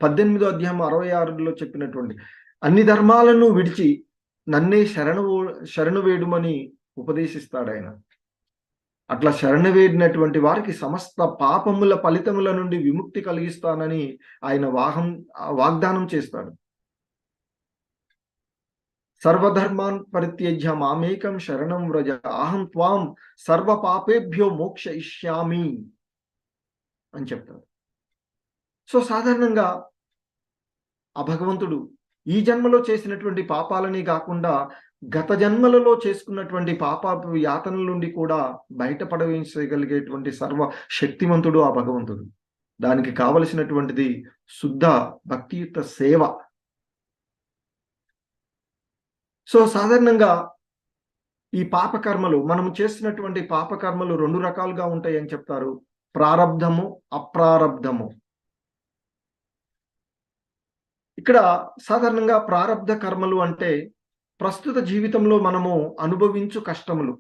A: 18వ అధ్యాయం 66లో చెప్పినటువంటి అన్ని ధర్మాలను విడిచి నన్నే శరణు వేడుమని ఉపదేశిస్తాడు ఆయన. అట్లా శరణు వేడినటువంటి వారికి సమస్త పాపముల ఫలితముల నుండి విముక్తి కలిగిస్తానని ఆయన వాగ్దానం చేస్తాడు. సర్వధర్మాన్ పరిత్యజ్య మామేకం శరణం వ్రజ అహం త్వాం సర్వ పాపేభ్యో మోక్షయిష్యామి అని చెప్తాడు. సో సాధారణంగా ఆ భగవంతుడు ఈ జన్మలో చేసినటువంటి పాపాలని కాకుండా గత జన్మలలో చేసుకున్నటువంటి పాప యాతనల నుండి కూడా బయటపడవేయగలిగేటువంటి సర్వ శక్తివంతుడు ఆ భగవంతుడు. దానికి కావలసినటువంటిది శుద్ధ భక్తియుక్త సేవ. సో సాధారణంగా ఈ పాపకర్మలు, మనం చేసినటువంటి పాపకర్మలు 2 రకాలుగా ఉంటాయి అని చెప్తారు, ప్రారబ్ధము, అప్రారబ్ధము. ఇక్కడ సాధారణంగా ప్రారబ్ధ కర్మలు అంటే ప్రస్తుత జీవితంలో మనము అనుభవించు కష్టములు,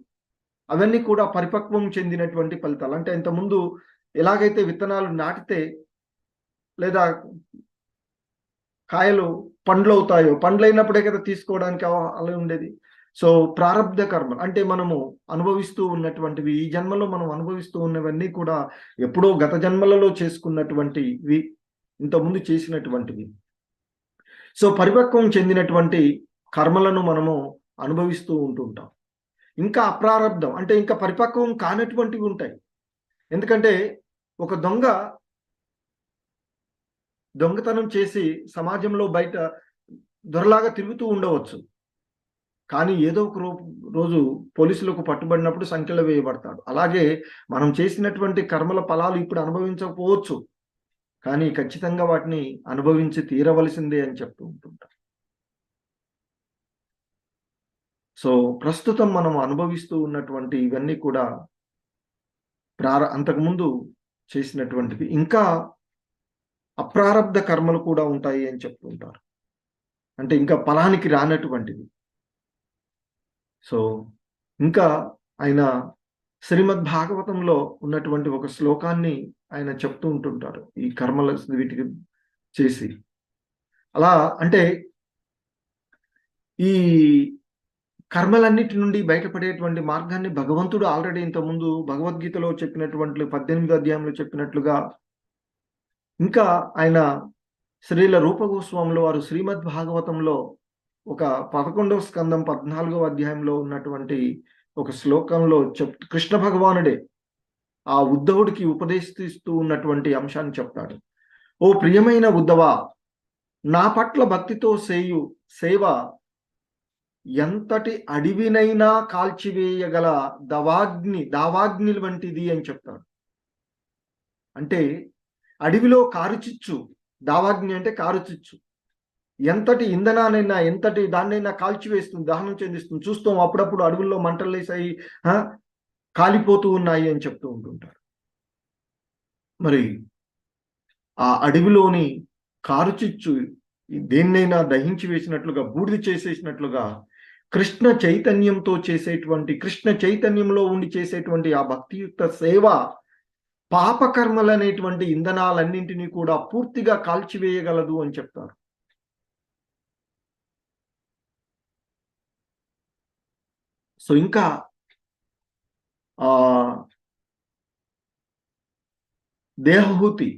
A: అవన్నీ కూడా పరిపక్వం చెందినటువంటి ఫలితాలు. అంటే ఇంతకుముందు ఎలాగైతే విత్తనాలు నాటితే లేదా కాయలు పండ్లు అవుతాయో, పండ్లు అయినప్పుడే కదా తీసుకోవడానికి అలా ఉండేది. సో ప్రారబ్ధ కర్మలు అంటే మనము అనుభవిస్తూ ఉన్నటువంటివి, ఈ జన్మలో మనం అనుభవిస్తూ ఉన్నవన్నీ కూడా ఎప్పుడో గత జన్మలలో చేసుకున్నటువంటివి, ఇంతకుముందు చేసినటువంటివి. సో పరిపక్వం చెందినటువంటి కర్మలను మనము అనుభవిస్తూ ఉంటుంటాం. ఇంకా అప్రారబ్ధం అంటే ఇంకా పరిపక్వం కానటువంటివి ఉంటాయి. ఎందుకంటే ఒక దొంగతనం చేసి సమాజంలో బయట దొరలాగా తిరుగుతూ ఉండవచ్చు, కానీ ఏదో ఒక రోజు పోలీసులకు పట్టుబడినప్పుడు సంఖ్యలో వేయబడతాడు. అలాగే మనం చేసినటువంటి కర్మల ఫలాలు ఇప్పుడు అనుభవించకపోవచ్చు, కానీ ఖచ్చితంగా వాటిని అనుభవించి తీరవలసిందే అని చెప్తూ ఉంటుంటాం. సో ప్రస్తుతం మనం అనుభవిస్తూ ఉన్నటువంటి ఇవన్నీ కూడా అంతకుముందు చేసినటువంటివి. ఇంకా అప్రారబ్ధ కర్మలు కూడా ఉంటాయి అని చెప్తూ ఉంటారు, అంటే ఇంకా ఫలానికి రానటువంటివి. సో ఇంకా ఆయన శ్రీమద్ భాగవతంలో ఉన్నటువంటి ఒక శ్లోకాన్ని ఆయన చెప్తూ ఉంటుంటారు ఈ కర్మల వీటికి చేసి. అలా అంటే ఈ కర్మలన్నిటి నుండి బయటపడేటువంటి మార్గాన్ని భగవంతుడు ఆల్రెడీ ఇంతకుముందు భగవద్గీతలో చెప్పినటువంటి 18వ అధ్యాయంలో చెప్పినట్లుగా, ఇంకా ఆయన శ్రీల రూపగోస్వాములు వారు శ్రీమద్ భాగవతంలో ఒక 11వ స్కందం 14వ అధ్యాయంలో ఉన్నటువంటి ఒక శ్లోకంలో కృష్ణ భగవానుడే ఆ ఉద్ధవుడికి ఉపదేశిస్తూ ఉన్నటువంటి అంశాన్ని చెప్తాడు. ఓ ప్రియమైన ఉద్ధవా, నా పట్ల భక్తితో చేయు సేవ ఎంతటి అడవినైనా కాల్చివేయగల దావాగ్ని వంటిది అని చెప్తాడు. అంటే అడవిలో కారుచిచ్చు దావాగ్ని అంటే కారుచిచ్చు. ఎంతటి ఇంధనానైనా ఎంతటి దాన్నైనా కాల్చివేస్తుంది, దహనం చెందిస్తుంది. చూస్తాం అప్పుడప్పుడు అడవుల్లో మంటలు లేసాయి, కాలిపోతూ ఉన్నాయి అని చెప్తూ ఉంటుంటారు. మరి ఆ అడవిలోని కారుచిచ్చు దేన్నైనా దహించి వేసినట్లుగా, బూడిద చేసేసినట్లుగా కృష్ణ చైతన్యంతో చేసేటువంటి, కృష్ణ చైతన్యంలో ఉండి చేసేటువంటి ఆ భక్తియుక్త సేవ పాపకర్మలు అనేటువంటి ఇంధనాలన్నింటినీ కూడా పూర్తిగా కాల్చివేయగలదు అని చెప్తారు. సో ఇంకా దేహహూతి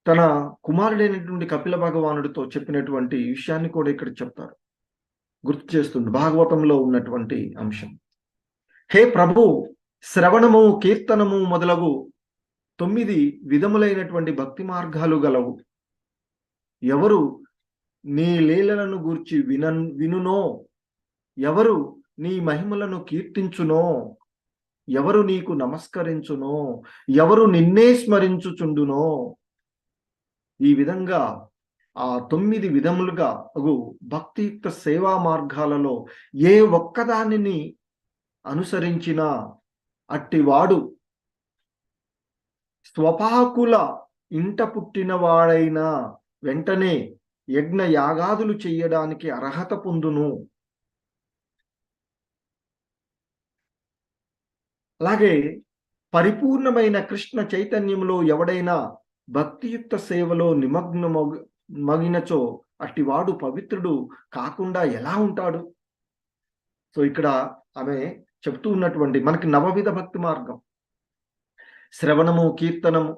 A: తన కుమారుడైనటువంటి కపిల భగవానుడితో చెప్పినటువంటి విషయాన్ని కూడా ఇక్కడ చెప్తారు, గుర్తు చేస్తుంది భాగవతంలో ఉన్నటువంటి అంశం. హే ప్రభు, శ్రవణము, కీర్తనము మొదలగు 9 విధములైనటువంటి భక్తి మార్గాలు గలవు. ఎవరు నీ లీలలను గూర్చి వినునో, ఎవరు నీ మహిమలను కీర్తించునో, ఎవరు నీకు నమస్కరించునో, ఎవరు నిన్నే స్మరించుచుండునో, ఈ విధంగా ఆ 9 విధములుగా భక్తియుక్త సేవా మార్గాలలో ఏ ఒక్కదానిని అనుసరించినా అట్టివాడు స్వపాకుల ఇంట పుట్టినవాడైనా వెంటనే యజ్ఞ యాగాదులు చెయ్యడానికి అర్హత పొందును. అలాగే పరిపూర్ణమైన కృష్ణ చైతన్యంలో ఎవడైనా భక్తియుక్త సేవలో మగినచో అట్టివాడు పవిత్రుడు కాకుండా ఎలా ఉంటాడు? సో ఇక్కడ ఆమె చెప్తూ ఉన్నటువంటి మనకి 9 విధ భక్తి మార్గం: శ్రవణము, కీర్తనము,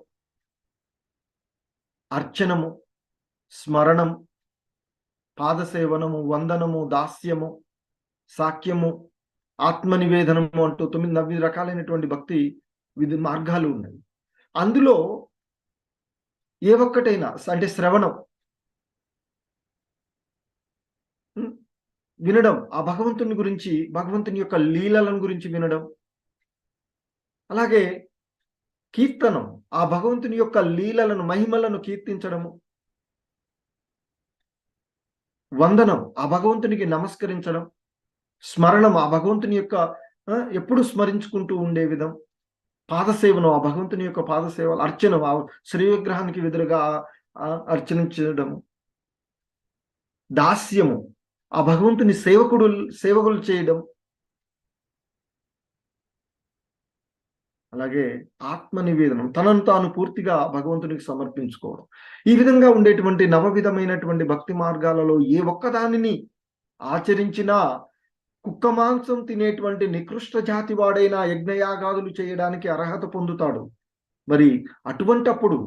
A: అర్చనము, స్మరణం, పాదసేవనము, వందనము, దాస్యము, సాఖ్యము, ఆత్మనివేదనము అంటూ 9 రకాలైనటువంటి భక్తి విధి మార్గాలు ఉన్నాయి. అందులో ఏ ఒక్కటైనా అంటే శ్రవణం, వినడం, ఆ భగవంతుని గురించి, భగవంతుని యొక్క లీలలను గురించి వినడం. అలాగే కీర్తనం, ఆ భగవంతుని యొక్క లీలలను, మహిమలను కీర్తించడము. వందనం, ఆ భగవంతునికి నమస్కరించడం. స్మరణం, ఆ భగవంతుని యొక్క ఎప్పుడు స్మరించుకుంటూ ఉండే విధం. పాదసేవనం, ఆ భగవంతుని యొక్క పాదసేవలు. అర్చనం, ఆ శ్రీ విగ్రహానికి ఎదురుగా అర్చనించడము. దాస్యము, ఆ భగవంతుని సేవకులు చేయడం. అలాగే ఆత్మ నివేదనం, తనను తాను పూర్తిగా భగవంతునికి సమర్పించుకోవడం. ఈ విధంగా ఉండేటువంటి 9 విధమైనటువంటి భక్తి మార్గాలలో ఏ ఒక్కదానిని ఆచరించినా కుక్క మాంసం తినేటువంటి నికృష్ట జాతి వాడైనా యజ్ఞయాగాదులు చేయడానికి అర్హత పొందుతాడు. మరి అటువంటప్పుడు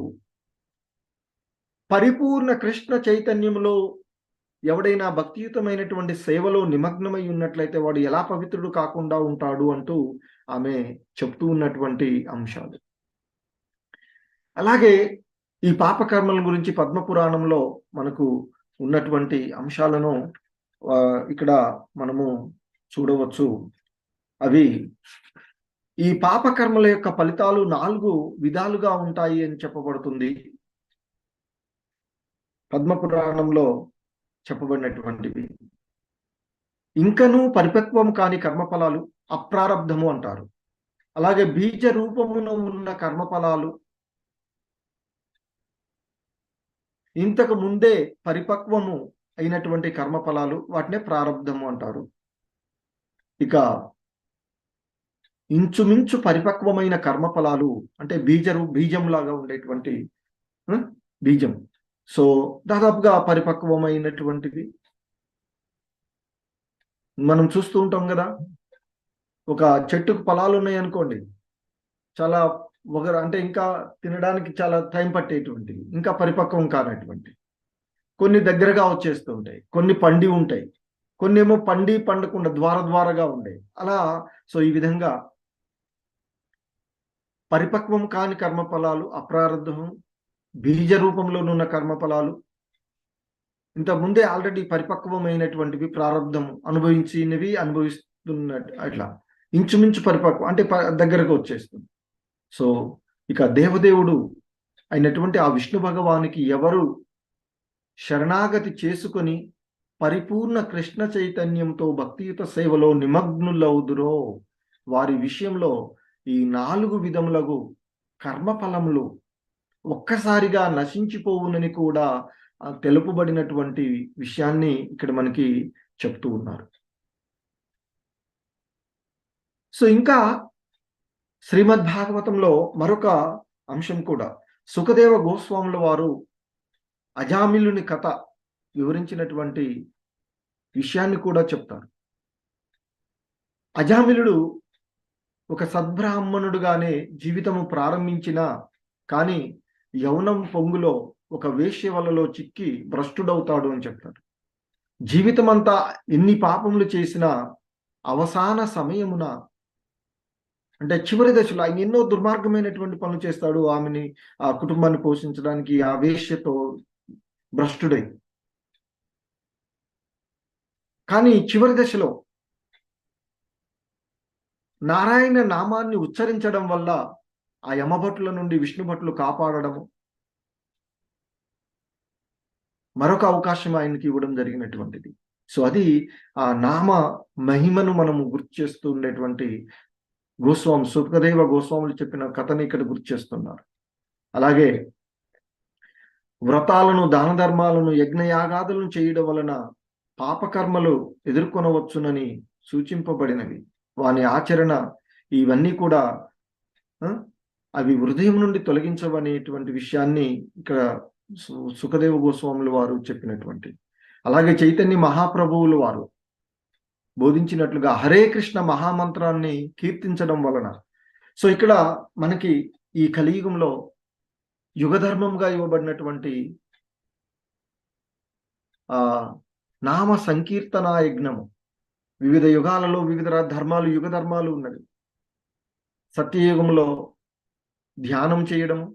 A: పరిపూర్ణ కృష్ణ చైతన్యంలో ఎవడైనా భక్తియుతమైనటువంటి సేవలో నిమగ్నమై ఉన్నట్లయితే వాడు ఎలా పవిత్రుడు కాకుండా ఉంటాడు అంటూ ఆమె చెప్తూ ఉన్నటువంటి అంశాలు. అలాగే ఈ పాపకర్మల గురించి పద్మపురాణంలో మనకు ఉన్నటువంటి అంశాలను ఇక్కడ మనము చూడవచ్చు. అవి ఈ పాపకర్మల యొక్క ఫలితాలు 4 విధాలుగా ఉంటాయి అని చెప్పబడుతుంది పద్మపురాణంలో చెప్పబడినటువంటివి. ఇంకనూ పరిపక్వం కాని కర్మఫలాలు అప్రారబ్ధము అంటారు. అలాగే బీజ రూపమున ఉన్న కర్మఫలాలు, ఇంతకు ముందే పరిపక్వము అయినటువంటి కర్మఫలాలు, వాటినే ప్రారబ్ధము అంటారు. ఇక ఇంచుమించు పరిపక్వమైన కర్మఫలాలు అంటే బీజంలాగా ఉండేటువంటి బీజం. సో దాదాపుగా పరిపక్వమైనటువంటివి మనం చూస్తూ ఉంటాం కదా. ఒక చెట్టుకు ఫలాలు ఉన్నాయి అనుకోండి, చాలా అంటే ఇంకా తినడానికి చాలా టైం పట్టేటువంటివి, ఇంకా పరిపక్వం కానటువంటి. కొన్ని దగ్గరగా వచ్చేస్తూ ఉంటాయి, కొన్ని పండి ఉంటాయి, కొన్ని ఏమో పండకుండా ద్వారగా ఉంటాయి. అలా సో ఈ విధంగా పరిపక్వం కాని కర్మఫలాలు అప్రారబ్ధం, బీజ రూపంలోనున్న కర్మఫలాలు, ఇంతకుముందే ఆల్రెడీ పరిపక్వమైనటువంటివి ప్రారబ్ధం అనుభవిస్తున్నట్టు, అట్లా ఇంచుమించు పరిపక్వం అంటే దగ్గరకు వచ్చేస్తుంది. సో ఇక దేవదేవుడు అయినటువంటి ఆ విష్ణు భగవానికి ఎవరు శరణాగతి చేసుకొని పరిపూర్ణ కృష్ణ చైతన్యంతో భక్తియుత సేవలో నిమగ్నులవుదురో వారి విషయంలో ఈ 4 విధములకు కర్మఫలములు ఒక్కసారిగా నశించిపోవునని కూడా తెలుపబడినటువంటి విషయాన్ని ఇక్కడ మనకి చెప్తూ ఉన్నారు. సో ఇంకా శ్రీమద్ భాగవతంలో మరొక అంశం కూడా సుఖదేవ గోస్వాముల వారు అజామిలుని కథ వివరించినటువంటి విషయాన్ని కూడా చెప్తారు. అజామిలుడు ఒక సద్బ్రాహ్మణుడుగానే జీవితము ప్రారంభించిన కానీ యౌనం పొంగులో ఒక వేశ్య వలలో చిక్కి భ్రష్టుడవుతాడు అని చెప్తారు. జీవితమంతా ఎన్ని పాపములు చేసినా అవసాన సమయమున అంటే చివరి దశలో ఆయన ఎన్నో దుర్మార్గమైనటువంటి పనులు చేస్తాడు. ఆమెని ఆ కుటుంబాన్ని పోషించడానికి ఆ వేశ్యతో భ్రష్టుడై, కానీ చివరి దశలో నారాయణ నామాన్ని ఉచ్చరించడం వల్ల ఆ యమభటుల నుండి విష్ణు భటులు కాపాడడము మరొక అవకాశం ఆయనకి ఇవ్వడం జరిగినటువంటిది. సో అది ఆ నామ మహిమను మనము గుర్తు చేస్తూ ఉండేటువంటి సుఖదేవ గోస్వాములు చెప్పిన కథని ఇక్కడ గుర్తు చేస్తున్నారు. అలాగే వ్రతాలను, దాన ధర్మాలను, యజ్ఞయాగాదులను చేయడం వలన పాపకర్మలు ఎదుర్కొనవచ్చునని సూచింపబడినవి. వాని ఆచరణ ఇవన్నీ కూడా అవి హృదయం నుండి తొలగించవనేటువంటి విషయాన్ని ఇక్కడ సుఖదేవ గోస్వాములు వారు చెప్పినటువంటి. అలాగే చైతన్య మహాప్రభువులు వారు బోధించినట్లుగా హరే కృష్ణ మహామంత్రాన్ని కీర్తించడం వలన, సో ఇక్కడ మనకి ఈ కలియుగంలో యుగధర్మంగా ఇవ్వబడినటువంటి నామ సంకీర్తన యజ్ఞము, వివిధ యుగాలలో వివిధ ధర్మాలు, యుగ ధర్మాలు ఉన్నవి. సత్యయుగంలో ధ్యానం చేయడము,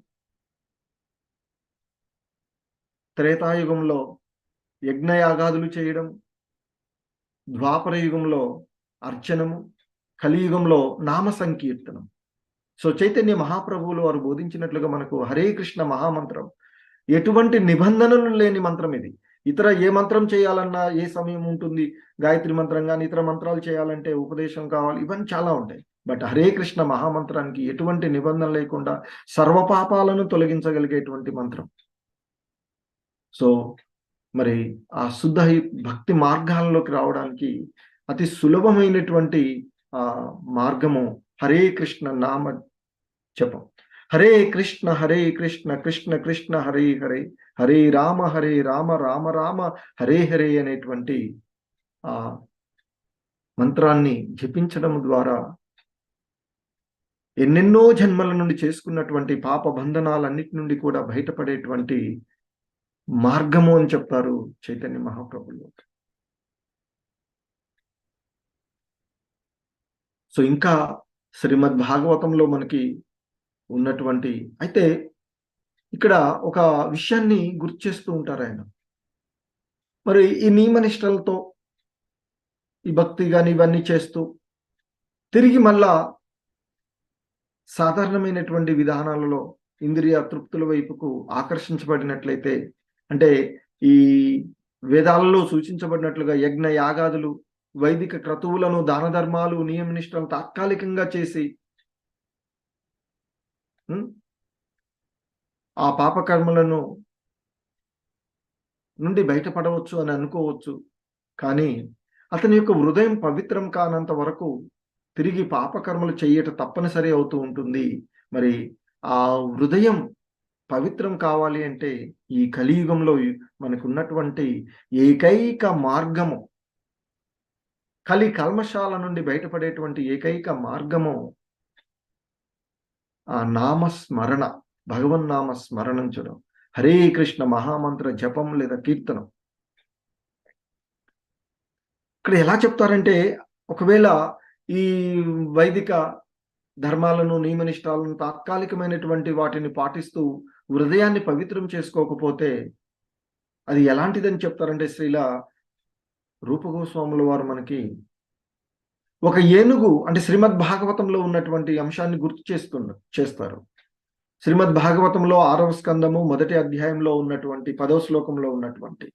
A: త్రేతాయుగంలో యజ్ఞయాగాదులు చేయడం, ద్వాపర యుగంలో అర్చనము, కలియుగంలో నామ సంకీర్తనం. సో చైతన్య మహాప్రభువులు వారు బోధించినట్లుగా మనకు హరే కృష్ణ మహామంత్రం ఎటువంటి నిబంధనలు లేని మంత్రం ఇది. ఇతర ఏ మంత్రం చేయాలన్నా ఏ సమయం ఉంటుంది, గాయత్రి మంత్రం కానీ ఇతర మంత్రాలు చేయాలంటే ఉపదేశం కావాలి, ఇవన్నీ చాలా ఉంటాయి. బట్ హరే కృష్ణ మహామంత్రానికి ఎటువంటి నిబంధన లేకుండా సర్వపాపాలను తొలగించగలిగేటువంటి మంత్రం. సో మరి ఆ శుద్ధ భక్తి మార్గాల్లోకి రావడానికి అతి సులభమైనటువంటి మార్గము హరే కృష్ణ నామ జపం. హరే కృష్ణ కృష్ణ కృష్ణ హరే హరే, హరే రామ రామ రామ హరే హరే అనేటువంటి ఆ మంత్రాన్ని జపించడం ద్వారా ఎన్నెన్నో జన్మల నుండి చేసుకున్నటువంటి పాప బంధనాలన్నిటి నుండి కూడా బయటపడేటువంటి మార్గము అని చెప్తారు చైతన్య మహాప్రభులు. సో ఇంకా శ్రీమద్ భాగవతంలో మనకి ఉన్నటువంటి అయితే ఇక్కడ ఒక విషయాన్ని గుర్తు చేస్తూ ఉంటారు ఆయన. మరి ఈ నియమనిష్టలతో ఈ భక్తి కానీ ఇవన్నీ చేస్తూ తిరిగి మళ్ళా సాధారణమైనటువంటి విధానాలలో ఇంద్రియ తృప్తుల వైపుకు ఆకర్షించబడినట్లయితే, అంటే ఈ వేదాలలో సూచించబడినట్లుగా యజ్ఞ యాగాదులు, వైదిక క్రతువులను, దాన ధర్మాలు, నియమనిష్టలను తాత్కాలికంగా చేసి ఆ పాపకర్మలను నుండి బయటపడవచ్చు అని అనుకోవచ్చు. కానీ అతని యొక్క హృదయం పవిత్రం కానంత వరకు తిరిగి పాపకర్మలు చెయ్యట తప్పనిసరి అవుతూ ఉంటుంది. మరి ఆ హృదయం పవిత్రం కావాలి అంటే ఈ కలియుగంలో మనకున్నటువంటి ఏకైక మార్గము, కలి కల్మషాల నుండి బయటపడేటువంటి ఏకైక మార్గము ఆ నామస్మరణ, భగవన్నామ స్మరణించడం, హరే కృష్ణ మహామంత్ర జపం లేదా కీర్తనం. ఇక్కడ ఎలా చెప్తారంటే, ఒకవేళ ఈ వైదిక ధర్మాలను, నియమనిష్టాలను, తాత్కాలికమైనటువంటి వాటిని పాటిస్తూ హృదయాన్ని పవిత్రం చేసుకోకపోతే అది ఎలాంటిదని చెప్తారంటే, శ్రీల రూపగోస్వాముల వారు మనకి ఒక ఏనుగు అంటే శ్రీమద్ భాగవతంలో ఉన్నటువంటి అంశాన్ని గుర్తు చేస్తారు. శ్రీమద్ భాగవతంలో 6వ స్కందము 1వ అధ్యాయంలో ఉన్నటువంటి 10వ శ్లోకంలో ఉన్నటువంటి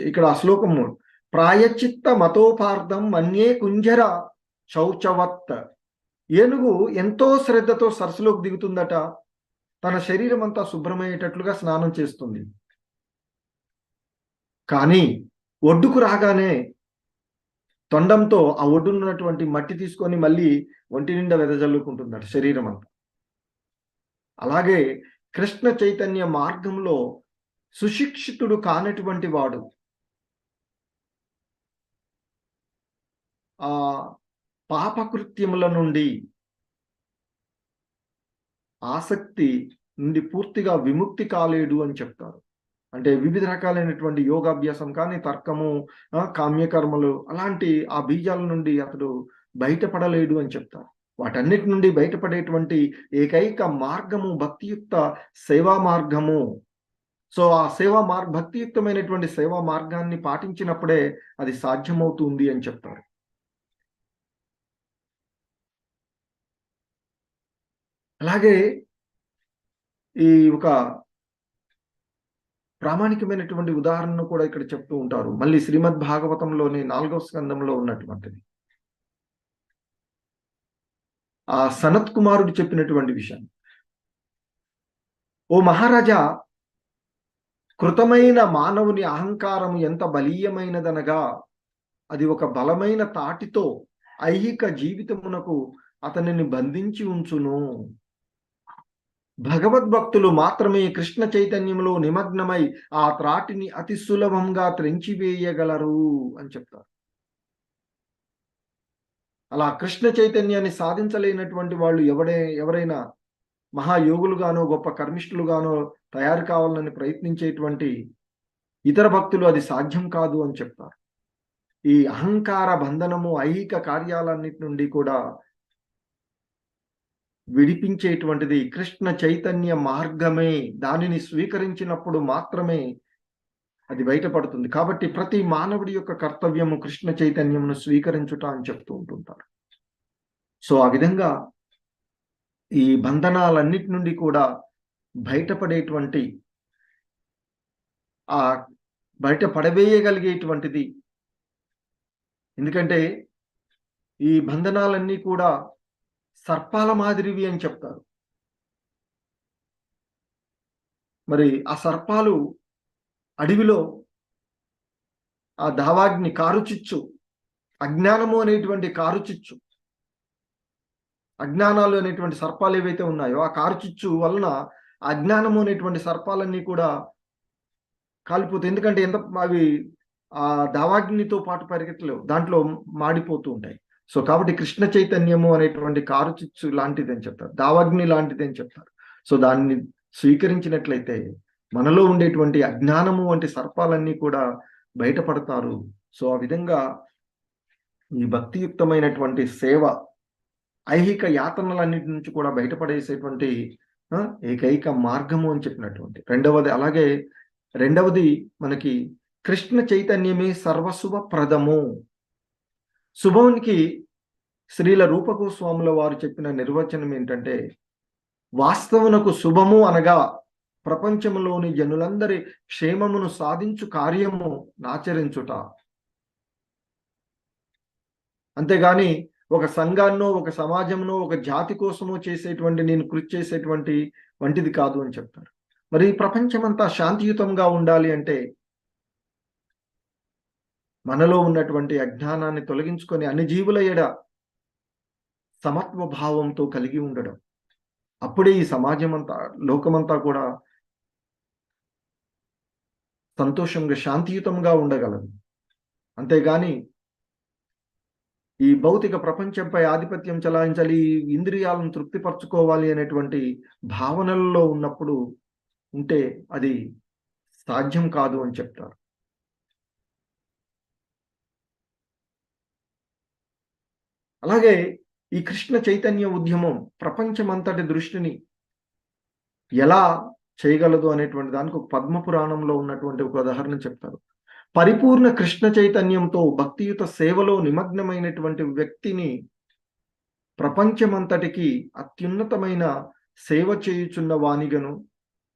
A: ఇక్కడ ఆ శ్లోకము ప్రాయచిత్త మతోపార్థం మన్యే కుంజర శౌచవత్. ఏనుగు ఎంతో శ్రద్ధతో సరస్సులోకి దిగుతుందట, తన శరీరం అంతా శుభ్రమయ్యేటట్లుగా స్నానం చేస్తుంది. కానీ ఒడ్డుకు రాగానే తొండంతో ఆ ఒడ్డున్నటువంటి మట్టి తీసుకొని మళ్ళీ ఒంటి నిండా వెదజల్లుకుంటుందట శరీరం అంతా. అలాగే కృష్ణ చైతన్య మార్గంలో సుశిక్షితుడు కానటువంటి వాడు ఆ పాపకృత్యముల నుండి, ఆసక్తి నుండి పూర్తిగా విముక్తి కాలేడు అని చెప్తారు. అంటే వివిధ రకాలైనటువంటి యోగాభ్యాసం కానీ, తర్కము, కామ్యకర్మలు, అలాంటి ఆ బీజాల నుండి అతడు బయటపడలేడు అని చెప్తారు. వాటన్నిటి నుండి బయటపడేటువంటి ఏకైక మార్గము భక్తియుక్త సేవా మార్గము. సో ఆ భక్తియుక్తమైనటువంటి సేవా మార్గాన్ని పాటించినప్పుడే అది సాధ్యమవుతుంది అని చెప్తారు. అలాగే ఈ ఒక ప్రామాణికమైనటువంటి ఉదాహరణను కూడా ఇక్కడ చెప్తూ ఉంటారు. మళ్ళీ శ్రీమద్ భాగవతంలోని 4వ స్కందంలో ఉన్నటువంటిది ఆ సనత్ కుమారుడు చెప్పినటువంటి విషయం. ఓ మహారాజా, కృతమైన మానవుని అహంకారం ఎంత బలీయమైనదనగా అది ఒక బలమైన తాటితో ఐహిక జీవితమునకు అతనిని బంధించి ఉంచును. భగవద్భక్తులు మాత్రమే కృష్ణ చైతన్యంలో నిమగ్నమై ఆ త్రాటిని అతి సులభంగా త్రెంచివేయగలరు అని చెప్తారు. అలా కృష్ణ చైతన్యాన్ని సాధించలేనటువంటి వాళ్ళు ఎవరైనా మహాయోగులుగానో గొప్ప కర్మిష్ఠులుగానో తయారు కావాలని ప్రయత్నించేటువంటి ఇతర భక్తులు అది సాధ్యం కాదు అని చెప్తారు. ఈ అహంకార బంధనము, ఐహిక కార్యాలన్నిటి నుండి కూడా విడిపించేటువంటిది కృష్ణ చైతన్య మార్గమే. దానిని స్వీకరించినప్పుడు మాత్రమే అది బయటపడుతుంది. కాబట్టి ప్రతి మానవుడి యొక్క కర్తవ్యము కృష్ణ చైతన్యమును స్వీకరించుట అని చెప్తూ ఉంటుంటారు. సో ఆ విధంగా ఈ బంధనాలన్నిటి నుండి కూడా బయటపడేటువంటి, ఆ బయట పడవేయగలిగేటువంటిది. ఎందుకంటే ఈ బంధనాలన్నీ కూడా సర్పాల మాదిరివి అని చెప్తారు. మరి ఆ సర్పాలు అడవిలో ఆ దావాగ్ని, కారుచిచ్చు, అజ్ఞానము అనేటువంటి కారుచిచ్చు, అజ్ఞానాలు అనేటువంటి సర్పాలు ఏవైతే ఉన్నాయో ఆ కారుచిచ్చు వలన అజ్ఞానము అనేటువంటి సర్పాలన్నీ కూడా కాలిపోతాయి. ఎందుకంటే అవి ఆ దావాగ్నితో పాటు పరిగెత్తలేవు, దాంట్లో మాడిపోతూ ఉంటాయి. సో కాబట్టి కృష్ణ చైతన్యము అనేటువంటి కారుచిచ్చు లాంటిది అని చెప్తారు, దావాగ్ని లాంటిది అని చెప్తారు. సో దాన్ని స్వీకరించినట్లయితే మనలో ఉండేటువంటి అజ్ఞానము వంటి సర్పాలన్నీ కూడా బయటపడతారు. సో ఆ విధంగా ఈ భక్తియుక్తమైనటువంటి సేవ ఐహిక యాతనలన్నిటి నుంచి కూడా బయటపడేసేటువంటి ఏకైక మార్గము అని చెప్పినటువంటి రెండవది మనకి కృష్ణ చైతన్యమే సర్వశుభ ప్రదము. శుభానికి శ్రీల రూపగోస్వాముల వారు చెప్పిన నిర్వచనం ఏంటంటే, వాస్తవమునకు శుభము అనగా ప్రపంచంలోని జనులందరి క్షేమమును సాధించు కార్యము నాచరించుట. అంతేగాని ఒక సంఘాన్నో, ఒక సమాజంలో, ఒక జాతి కోసమో చేసేటువంటి, నేను కృషి చేసేటువంటి వంటిది కాదు అని చెప్తారు. మరి ప్రపంచమంతా శాంతియుతంగా ఉండాలి అంటే మనలో ఉన్నటువంటి అజ్ఞానాన్ని తొలగించుకొని అన్ని జీవుల ఎడ సమత్వ భావంతో కలిగి ఉండడం. అప్పుడే ఈ సమాజం అంతా, లోకమంతా కూడా సంతోషంగా, శాంతియుతంగా ఉండగలదు. అంతేగాని ఈ భౌతిక ప్రపంచంపై ఆధిపత్యం చెలాయించాలి, ఇంద్రియాలను తృప్తిపరచుకోవాలి అనేటువంటి భావనల్లో ఉన్నప్పుడు ఉంటే అది సాధ్యం కాదు అని చెప్తారు. అలాగే ఈ కృష్ణ చైతన్య ఉద్యమం ప్రపంచమంతటి దృష్టిని ఎలా చేయగలదు అనేటువంటి దానికి ఒక పద్మ పురాణంలో ఉన్నటువంటి ఒక ఉదాహరణ చెప్తారు. పరిపూర్ణ కృష్ణ చైతన్యంతో భక్తియుత సేవలో నిమగ్నమైనటువంటి వ్యక్తిని ప్రపంచమంతటికి అత్యున్నతమైన సేవ చేయుచున్న వానిగను,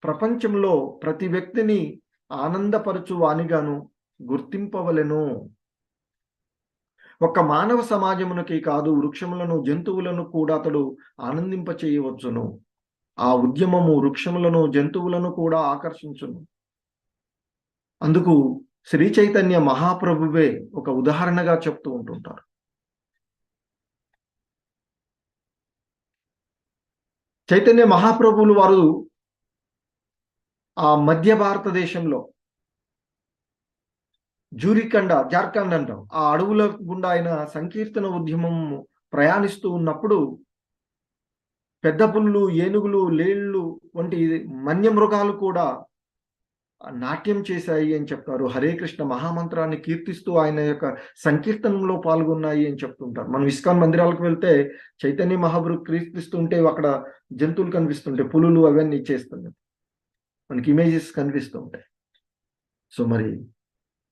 A: ప్రపంచంలో ప్రతి వ్యక్తిని ఆనందపరచు వానిగాను గుర్తింపవలెను. ఒక్క మానవ సమాజమునకి కాదు, వృక్షములను జంతువులను కూడా అతడు ఆనందింప చేయవచ్చును. ఆ ఉద్యమము వృక్షములను జంతువులను కూడా ఆకర్షించును. అందుకు శ్రీ చైతన్య మహాప్రభువే ఒక ఉదాహరణగా చెప్తూ ఉంటుంటారు. చైతన్య మహాప్రభువులు వారు ఆ మధ్య భారతదేశంలో జార్ఖండ్ అంటాం, ఆ అడవుల గుండా ఆయన సంకీర్తన ఉద్యమం ప్రయాణిస్తూ ఉన్నప్పుడు పెద్ద పుళ్ళు, ఏనుగులు, లేళ్ళు వంటి వన్యమృగాలు కూడా నాట్యం చేశాయి అని చెప్తారు. హరే కృష్ణ మహామంత్రాన్ని కీర్తిస్తూ ఆయన యొక్క సంకీర్తనంలో పాల్గొన్నాయి అని చెప్తుంటారు. మనం ఇస్కాన్ మందిరాలకు వెళ్తే చైతన్య మహాప్రభు కీర్తిస్తుంటే అక్కడ జంతువులు కనిపిస్తుంటాయి, పులులు అవన్నీ చేస్తున్నాయి, మనకి ఇమేజెస్ కనిపిస్తూ ఉంటాయి. సో మరి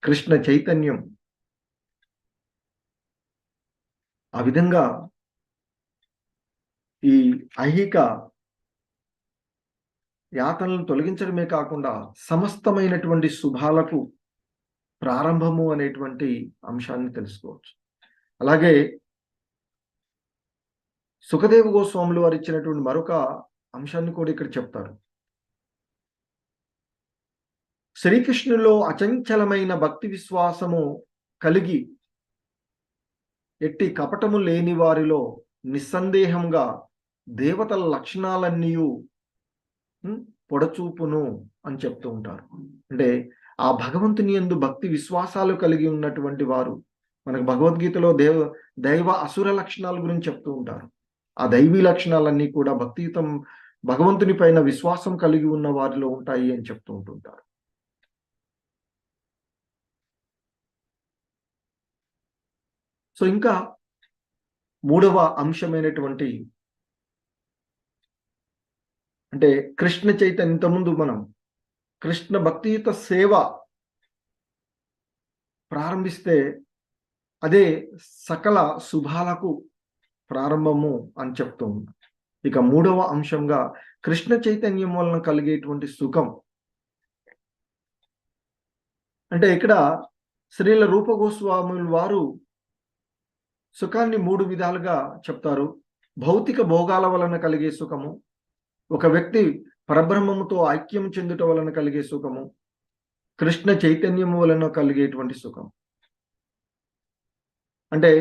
A: కృష్ణ చైతన్యం ఆ విధంగా ఈ ఐహిక యాతనలను తొలగించడమే కాకుండా సమస్తమైనటువంటి శుభాలకు ప్రారంభము అనేటువంటి అంశాన్ని తెలుసుకోవచ్చు. అలాగే సుఖదేవ గోస్వాములు వారు ఇచ్చినటువంటి మరొక అంశాన్ని కూడా ఇక్కడ చెప్తారు. శ్రీకృష్ణులో అచంచలమైన భక్తి విశ్వాసము కలిగి ఎట్టి కపటము లేని వారిలో నిస్సందేహంగా దేవతల లక్షణాలన్నీ పొడచూపును అని చెప్తూ ఉంటారు. అంటే ఆ భగవంతుని యందు భక్తి విశ్వాసాలు కలిగి ఉన్నటువంటి వారు, మనకు భగవద్గీతలో దైవ అసుర లక్షణాల గురించి చెప్తూ ఉంటారు. ఆ దైవీ లక్షణాలన్నీ కూడా భక్తియుతం భగవంతుని పైన విశ్వాసం కలిగి ఉన్న వారిలో ఉంటాయి అని చెప్తూ ఉంటుంటారు. సో ఇంకా మూడవ అంశమైనటువంటి అంటే కృష్ణ చైతన్య, ఇంతకుముందు మనం కృష్ణ భక్తియుత సేవ ప్రారంభిస్తే అదే సకల శుభాలకు ప్రారంభము అని చెప్తూ ఉన్నాం. ఇక మూడవ అంశంగా కృష్ణ చైతన్యం వలన కలిగేటువంటి సుఖం. అంటే ఇక్కడ శ్రీల రూప గోస్వాములు వారు సుఖాన్ని మూడు విధాలుగా చెప్తారు. భౌతిక భోగాల వలన కలిగే సుఖము, ఒక వ్యక్తి పరబ్రహ్మముతో ఐక్యం చెందుట వలన కలిగే సుఖము, కృష్ణ చైతన్యము వలన కలిగేటువంటి సుఖం. అంటే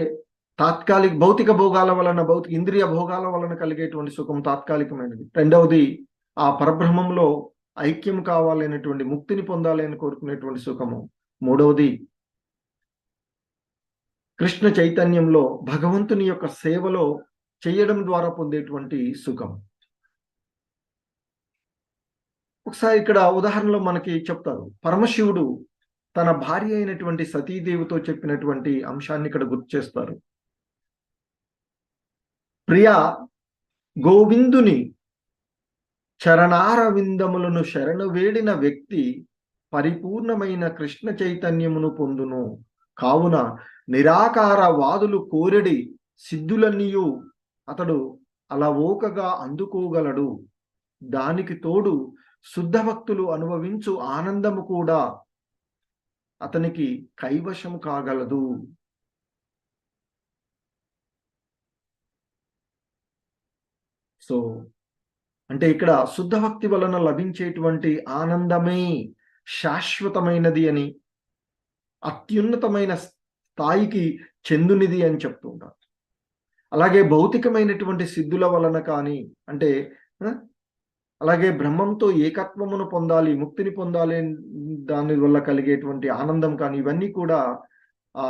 A: భౌతిక భోగాల వలన, భౌతిక ఇంద్రియ భోగాల వలన కలిగేటువంటి సుఖం తాత్కాలికమైనది. రెండవది ఆ పరబ్రహ్మంలో ఐక్యం కావాలనేటువంటి, ముక్తిని పొందాలి అని కోరుకునేటువంటి సుఖము. మూడవది కృష్ణ చైతన్యంలో భగవంతుని యొక్క సేవలో చేయడం ద్వారా పొందేటువంటి సుఖం. ఒకసారి ఇక్కడ ఉదాహరణలో మనకి చెప్తారు, పరమశివుడు తన భార్య అయినటువంటి సతీదేవితో చెప్పినటువంటి అంశాన్ని ఇక్కడ గుర్తు చేస్తారు. ప్రియా, గోవిందుని చరణారవిందములను శరణు వేడిన వ్యక్తి పరిపూర్ణమైన కృష్ణ చైతన్యమును పొందును. కావున నిరాకార వాదులు కోరెడి సిద్ధులన్నీయు అతడు అలవోకగా అందుకోగలడు. దానికి తోడు శుద్ధ భక్తులు అనుభవించు ఆనందము కూడా అతనికి కైవశం కాగలదు. సో అంటే ఇక్కడ శుద్ధ భక్తి వలన లభించేటువంటి ఆనందమే శాశ్వతమైనది అని, అత్యున్నతమైన స్థాయికి చెందునిది అని చెప్తూ ఉంటారు. అలాగే భౌతికమైనటువంటి సిద్ధుల వలన కానీ, అంటే అలాగే బ్రహ్మంతో ఏకత్వమును పొందాలి, ముక్తిని పొందాలి, దాని వల్ల కలిగేటువంటి ఆనందం కానీ, ఇవన్నీ కూడా ఆ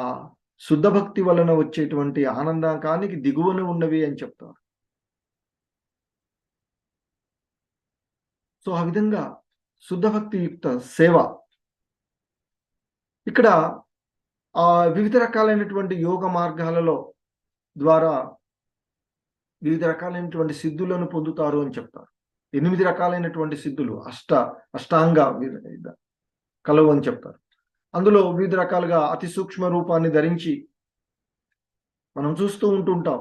A: శుద్ధ భక్తి వలన వచ్చేటువంటి ఆనందానికి దిగువన ఉన్నవి అని చెప్తారు. సో ఆ విధంగా శుద్ధ భక్తి యుక్త సేవ ఇక్కడ వివిధ రకాలైనటువంటి యోగ మార్గాలలో ద్వారా వివిధ రకాలైనటువంటి సిద్ధులను పొందుతారు అని చెప్తారు. 8 రకాలైనటువంటి సిద్ధులు అష్టాంగ కలవు అని చెప్తారు. అందులో వివిధ రకాలుగా అతి సూక్ష్మ రూపాన్ని ధరించి మనం చూస్తూ ఉంటుంటాం.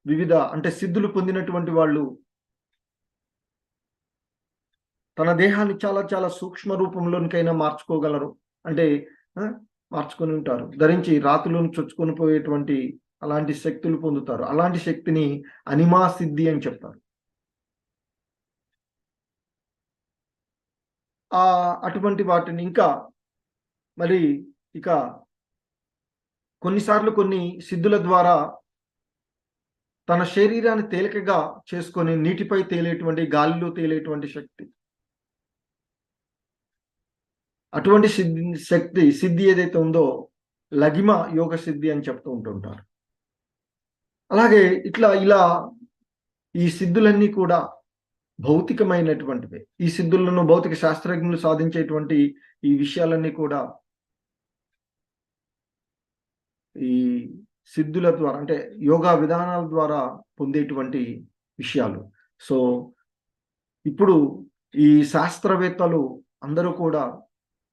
A: వివిధ అంటే సిద్ధులు పొందినటువంటి వాళ్ళు తన దేహాన్ని చాలా చాలా సూక్ష్మ రూపంలోనికైనా మార్చుకోగలరు. అంటే మార్చుకొని ఉంటారు. ధరించి రాతులను చొచ్చుకొని పోయేటువంటి అలాంటి శక్తులు పొందుతారు. అలాంటి శక్తిని అనిమా సిద్ధి అని చెప్తారు. అటువంటి వాటిని ఇంకా మరి ఇక కొన్నిసార్లు కొన్ని సిద్ధుల ద్వారా తన శరీరాన్ని తేలికగా చేసుకొని నీటిపై తేలేటువంటి, గాలిలో తేలేటువంటి శక్తి, అటువంటి సిద్ధి ఏదైతే ఉందో లగిమ యోగ సిద్ధి అని చెప్తూ ఉంటుంటారు. అలాగే ఇలా ఈ సిద్ధులన్నీ కూడా భౌతికమైనటువంటివి. ఈ సిద్ధులను భౌతిక శాస్త్రజ్ఞులు సాధించేటువంటి ఈ విషయాలన్నీ కూడా ఈ సిద్ధుల ద్వారా అంటే యోగా విధానాల ద్వారా పొందేటువంటి విషయాలు. సో ఇప్పుడు ఈ శాస్త్రవేత్తలు అందరూ కూడా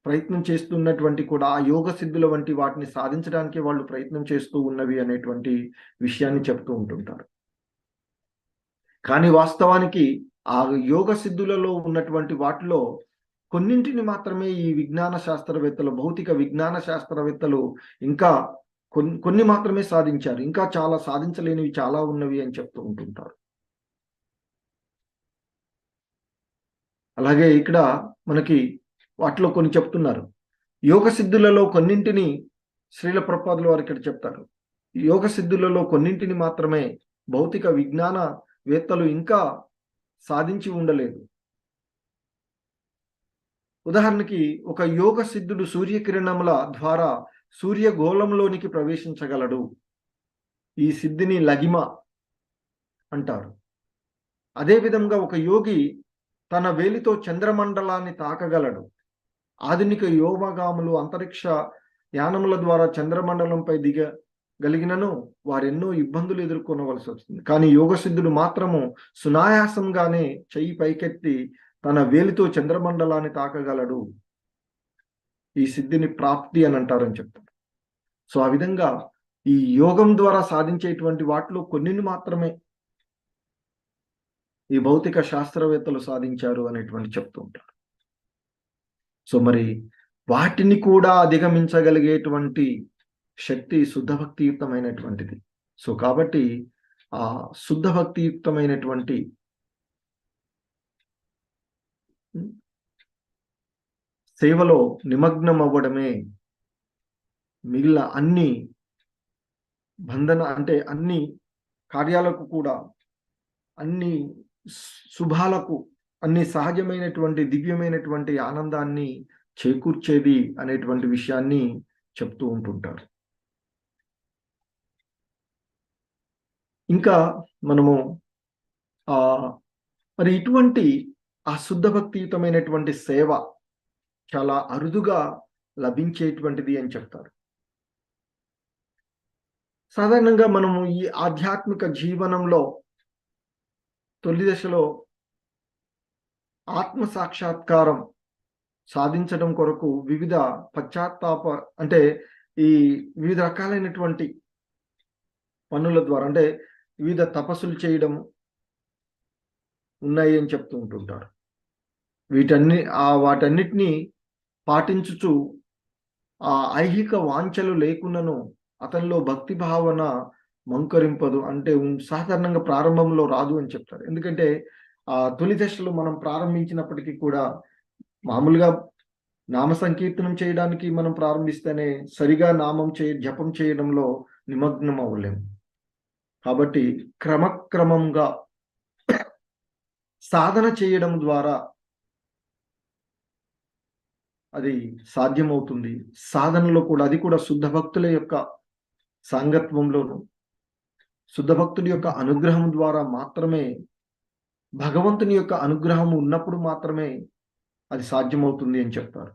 A: ప్రయత్నం చేస్తున్నటువంటి కూడా ఆ యోగ సిద్ధుల వంటి వాటిని సాధించడానికి వాళ్ళు ప్రయత్నం చేస్తూ ఉన్నవి అనేటువంటి విషయాన్ని చెప్తూ ఉంటుంటారు. కానీ వాస్తవానికి ఆ యోగ సిద్ధులలో ఉన్నటువంటి వాటిలో కొన్నింటిని మాత్రమే ఈ విజ్ఞాన శాస్త్రవేత్తలు, భౌతిక విజ్ఞాన శాస్త్రవేత్తలు ఇంకా కొన్ని మాత్రమే సాధించారు. ఇంకా చాలా సాధించలేనివి చాలా ఉన్నవి అని చెప్తూ ఉంటుంటారు. అలాగే ఇక్కడ మనకి వాటిలో కొన్ని చెప్తున్నారు. యోగ సిద్ధులలో కొన్నింటిని శ్రీల ప్రభుపాదుల వారు ఇక్కడ చెప్తారు. యోగ సిద్ధులలో కొన్నింటిని మాత్రమే భౌతిక విజ్ఞాన వేత్తలు ఇంకా సాధించి ఉండలేదు. ఉదాహరణకి ఒక యోగ సిద్ధుడు సూర్యకిరణముల ద్వారా సూర్యగోళంలోనికి ప్రవేశించగలడు. ఈ సిద్ధిని లగిమ అంటారు. అదేవిధంగా ఒక యోగి తన వేలితో చంద్రమండలాన్ని తాకగలడు. ఆధునిక యోగగాములు అంతరిక్ష యానముల ద్వారా చంద్రమండలంపై దిగగలిగినను వారెన్నో ఇబ్బందులు ఎదుర్కొనవలసి వస్తుంది. కానీ యోగ సిద్ధుడు మాత్రము సునాయాసంగానే చెయ్యి పైకెత్తి తన వేలితో చంద్రమండలాన్ని తాకగలడు. ఈ సిద్ధిని ప్రాప్తి అని అంటారని చెప్తారు. సో ఆ విధంగా ఈ యోగం ద్వారా సాధించేటువంటి వాటిలో కొన్నిని మాత్రమే ఈ భౌతిక శాస్త్రవేత్తలు సాధించారు అనేటువంటి చెప్తూ ఉంటారు. సో మరి వాటిని కూడా అధిగమించగలిగేటువంటి శక్తి శుద్ధ భక్తియుక్తమైనటువంటిది. సో కాబట్టి ఆ శుద్ధ భక్తియుక్తమైనటువంటి సేవలో నిమగ్నం అవ్వడమే మిగిలిన అన్ని బంధన అంటే అన్ని కార్యాలకు కూడా, అన్ని శుభాలకు, అన్ని సహజమైనటువంటి దివ్యమైనటువంటి ఆనందాన్ని చేకూర్చేది అనేటువంటి విషయాన్ని చెప్తూ ఉంటుంటారు. ఇంకా మనము మరి ఇటువంటి ఆ శుద్ధ భక్తియుతమైనటువంటి సేవ చాలా అరుదుగా లభించేటువంటిది అని చెప్తారు. సాధారణంగా మనము ఈ ఆధ్యాత్మిక జీవనంలో తొలి దశలో ఆత్మ సాక్షాత్కారం సాధించడం కొరకు వివిధ పశ్చాత్తాప అంటే ఈ వివిధ రకాలైనటువంటి పనుల ద్వారా అంటే వివిధ తపస్సులు చేయడం ఉన్నాయి అని చెప్తూ ఉంటుంటారు. వాటన్నిటినీ పాటించుచు ఆ ఐహిక వాంఛలు లేకున్నను అతనిలో భక్తి భావన మంకరింపదు. అంటే సాధారణంగా ప్రారంభంలో రాదు అని చెప్తారు. ఎందుకంటే ఆ తొలి దశలో మనం ప్రారంభించినప్పటికీ కూడా మామూలుగా నామ సంకీర్తనం చేయడానికి మనం ప్రారంభిస్తేనే సరిగా జపం చేయడంలో నిమగ్నం అవ్వలేము. కాబట్టి క్రమక్రమంగా సాధన చేయడం ద్వారా అది సాధ్యమవుతుంది. సాధనలో కూడా అది కూడా శుద్ధ భక్తుల యొక్క సాంగత్వంలోను శుద్ధ భక్తుడి యొక్క అనుగ్రహం ద్వారా మాత్రమే, భగవంతుని యొక్క అనుగ్రహం ఉన్నప్పుడు మాత్రమే అది సాధ్యమవుతుంది అని చెప్తారు.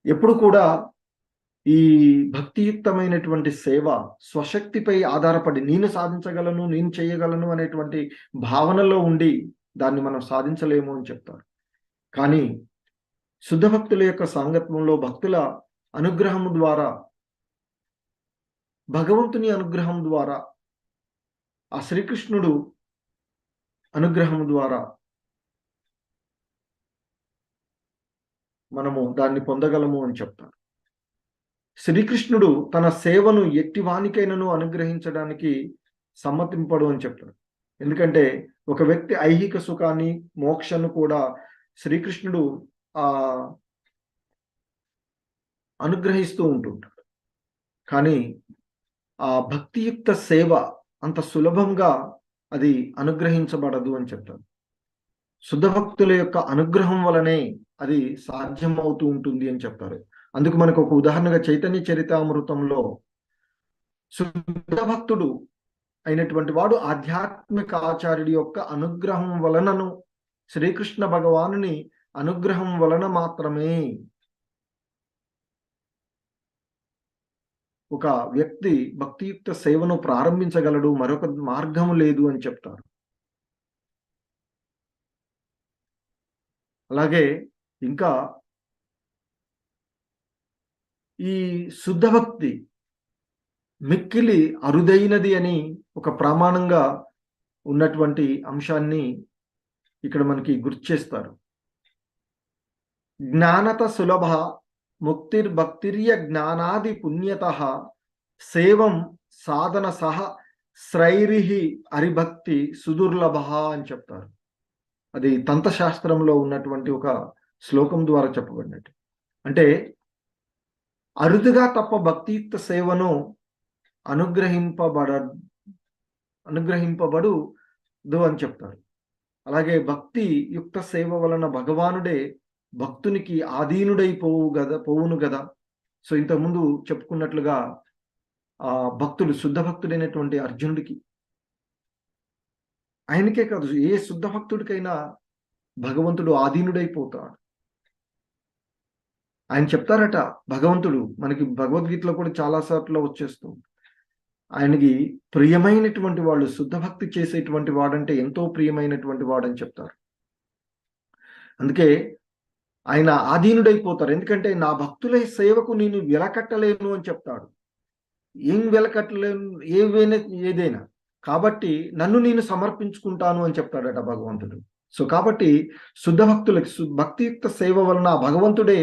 A: ఎప్పుడు కూడా ఈ భక్తియుక్తమైనటువంటి సేవ స్వశక్తిపై ఆధారపడి నేను సాధించగలను, నేను చేయగలను అనేటువంటి భావనలో ఉండి దాన్ని మనం సాధించలేము అని చెప్తారు. కానీ శుద్ధ భక్తుల యొక్క సాంగత్వంలో భక్తుల అనుగ్రహం ద్వారా భగవంతుని అనుగ్రహం ద్వారా, ఆ శ్రీకృష్ణుడు అనుగ్రహం ద్వారా మనము దాన్ని పొందగలము అని చెప్తారు. శ్రీకృష్ణుడు తన సేవను ఎట్టివానికైనను అనుగ్రహించడానికి సమ్మతింపడు అని చెప్తాడు. ఎందుకంటే ఒక వ్యక్తి ఐహిక సుఖాన్ని, మోక్షను కూడా శ్రీకృష్ణుడు అనుగ్రహిస్తూ ఉంటుంటాడు. కానీ ఆ భక్తియుక్త సేవ అంత సులభంగా అది అనుగ్రహించబడదు అని చెప్తారు. శుద్ధ భక్తుల యొక్క అనుగ్రహం వలనే అది సాధ్యమవుతూ ఉంటుంది అని చెప్తారు. అందుకు మనకు ఒక ఉదాహరణగా చైతన్య చరితామృతంలో శుద్ధ భక్తుడు అయినటువంటి వాడు ఆధ్యాత్మిక ఆచార్యుడి యొక్క అనుగ్రహం వలనను, శ్రీకృష్ణ భగవానుని అనుగ్రహం వలన మాత్రమే ఒక వ్యక్తి భక్తియుక్త సేవను ప్రారంభించగలడు, మరొక మార్గము లేదు అని చెప్తారు. అలాగే ఇంకా ఈ శుద్ధ భక్తి మిక్కిలి అరుదైనది అని ఒక ప్రమాణంగా ఉన్నటువంటి అంశాన్ని ఇక్కడ మనకి గుర్తు చేస్తారు. జ్ఞానత సులభ ముక్తిర్భక్తిర్య జ్ఞానాది పుణ్యత సేవం సాధన సహ శ్రైరిహి హరిభక్తి సుదుర్లభ అని చెప్తారు. అది తంత్రశాస్త్రంలో ఉన్నటువంటి ఒక శ్లోకం ద్వారా చెప్పబడినట్టు. అంటే అరుదుగా తప్ప భక్తియుక్త సేవను అనుగ్రహింపబడు అని చెప్తారు. అలాగే భక్తి యుక్త సేవ వలన భగవానుడే భక్తునికి పోవును గదా. సో ఇంతకుముందు చెప్పుకున్నట్లుగా ఆ భక్తుడు, శుద్ధ భక్తుడైనటువంటి అర్జునుడికి, ఆయనకే కాదు ఏ శుద్ధ భక్తుడికైనా భగవంతుడు ఆధీనుడైపోతాడు. ఆయన చెప్తారట, భగవంతుడు మనకి భగవద్గీతలో కూడా చాలా సార్లు వచ్చేస్తుంది, ఆయనకి ప్రియమైనటువంటి వాళ్ళు, శుద్ధ భక్తి చేసేటువంటి వాడంటే ఎంతో ప్రియమైనటువంటి వాడని చెప్తారు. అందుకే ఆయన ఆధీనుడైపోతారు. ఎందుకంటే నా భక్తుల సేవకు నేను వెలకట్టలేను అని చెప్తాడు. ఏం వెలకట్టలేను, ఏదైనా కాబట్టి నన్ను నేను సమర్పించుకుంటాను అని చెప్తాడట భగవంతుడు. సో కాబట్టి శుద్ధ భక్తులకి భక్తియుక్త సేవ వలన భగవంతుడే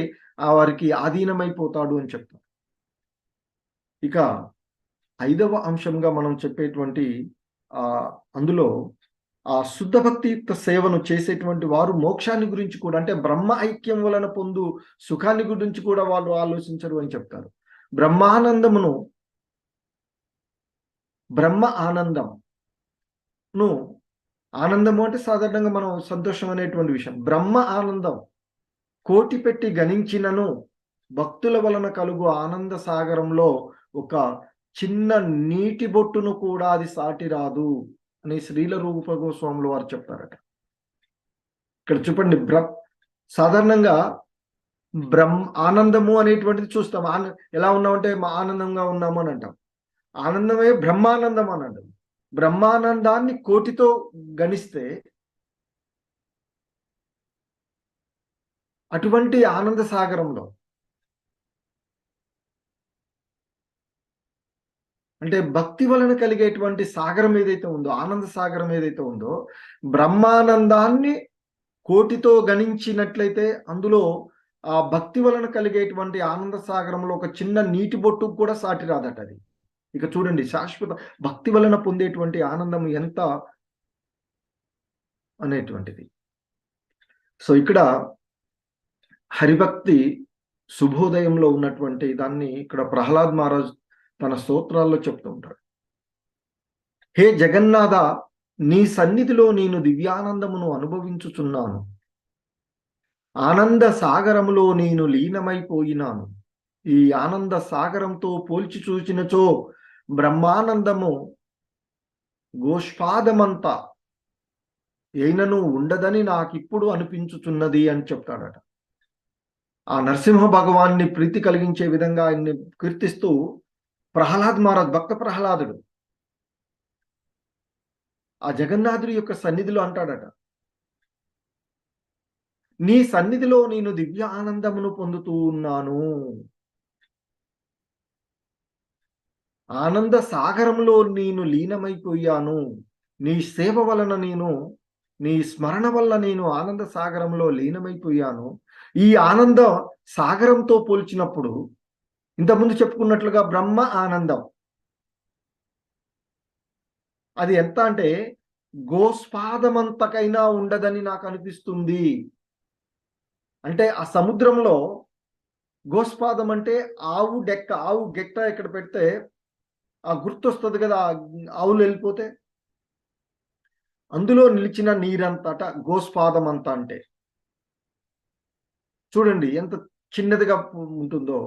A: వారికి ఆధీనమైపోతాడు అని చెప్తారు. ఇక 5వ అంశంగా మనం చెప్పేటువంటి అందులో ఆ శుద్ధ భక్తియుక్త సేవను చేసేటువంటి వారు మోక్షాన్ని గురించి కూడా, అంటే బ్రహ్మ ఐక్యం వలన పొందు సుఖాన్ని గురించి కూడా వాళ్ళు ఆలోచించరు అని చెప్తారు. బ్రహ్మ ఆనందము, ఆనందము అంటే సాధారణంగా మనం సంతోషం అనేటువంటి విషయం. బ్రహ్మ ఆనందం కోటి పెట్టి గణించినను భక్తుల వలన కలుగు ఆనంద సాగరంలో ఒక చిన్న నీటి బొట్టును కూడా అది సాటి రాదు అని శ్రీల రూప గోస్వాములు వారు చెప్తారట. ఇక్కడ చూడండి, సాధారణంగా ఆనందము అనేటువంటిది చూస్తాం. ఎలా ఉన్నామంటే ఆనందంగా ఉన్నాము అని అంటాం. ఆనందమే బ్రహ్మానందం అని అంటాం. బ్రహ్మానందాన్ని కోటితో గణిస్తే అటువంటి ఆనంద సాగరంలో, అంటే భక్తి వలన కలిగేటువంటి సాగరం ఏదైతే ఉందో, ఆనంద సాగరం ఏదైతే ఉందో, బ్రహ్మానందాన్ని కోటితో గణించినట్లయితే అందులో ఆ భక్తి వలన కలిగేటువంటి ఆనంద సాగరంలో ఒక చిన్న నీటి బొట్టు కూడా సాటి రాదట అది. ఇక చూడండి, శాశ్వత భక్తి వలన పొందేటువంటి ఆనందం ఎంత అనేటువంటిది. సో ఇక్కడ హరిభక్తి శుభోదయంలో ఉన్నటువంటి దాన్ని ఇక్కడ ప్రహ్లాద్ మహారాజ్ తన స్తోత్రాల్లో చెప్తూ ఉంటాడు. హే జగన్నాథ, నీ సన్నిధిలో నేను దివ్యానందమును అనుభవించుచున్నాను. ఆనంద సాగరములో నేను లీనమైపోయినాను. ఈ ఆనంద సాగరంతో పోల్చి చూచినచో బ్రహ్మానందము గోష్పాదమంతా అయినను ఉండదని నాకిప్పుడు అనిపించుచున్నది అని చెప్తాడట. ఆ నరసింహ భగవాన్ని ప్రీతి కలిగించే విధంగా ఆయన్ని కీర్తిస్తూ ప్రహ్లాద్ మహారాజ్, భక్త ప్రహ్లాదుడు ఆ జగన్నాథుడి యొక్క సన్నిధిలో అంటాడట, నీ సన్నిధిలో నేను దివ్య ఆనందమును పొందుతూ ఉన్నాను. ఆనంద సాగరంలో నేను లీనమైపోయాను. నీ సేవ వలన నేను, నీ స్మరణ వల్ల నేను ఆనంద సాగరంలో లీనమైపోయాను. ఈ ఆనంద సాగరంతో పోల్చినప్పుడు ఇంతకుముందు చెప్పుకున్నట్లుగా బ్రహ్మ ఆనందం అది ఎంత అంటే గోస్పాదమంతకైనా ఉండదని నాకు అనిపిస్తుంది. అంటే ఆ సముద్రంలో గోస్పాదం అంటే ఆవు గెట్ట ఇక్కడ పెడితే ఆ గుర్తొస్తుంది కదా, ఆవులు వెళ్ళిపోతే అందులో నిలిచిన నీరంతట గోస్పాదం అంత అంటే చూడండి ఎంత చిన్నదిగా ఉంటుందో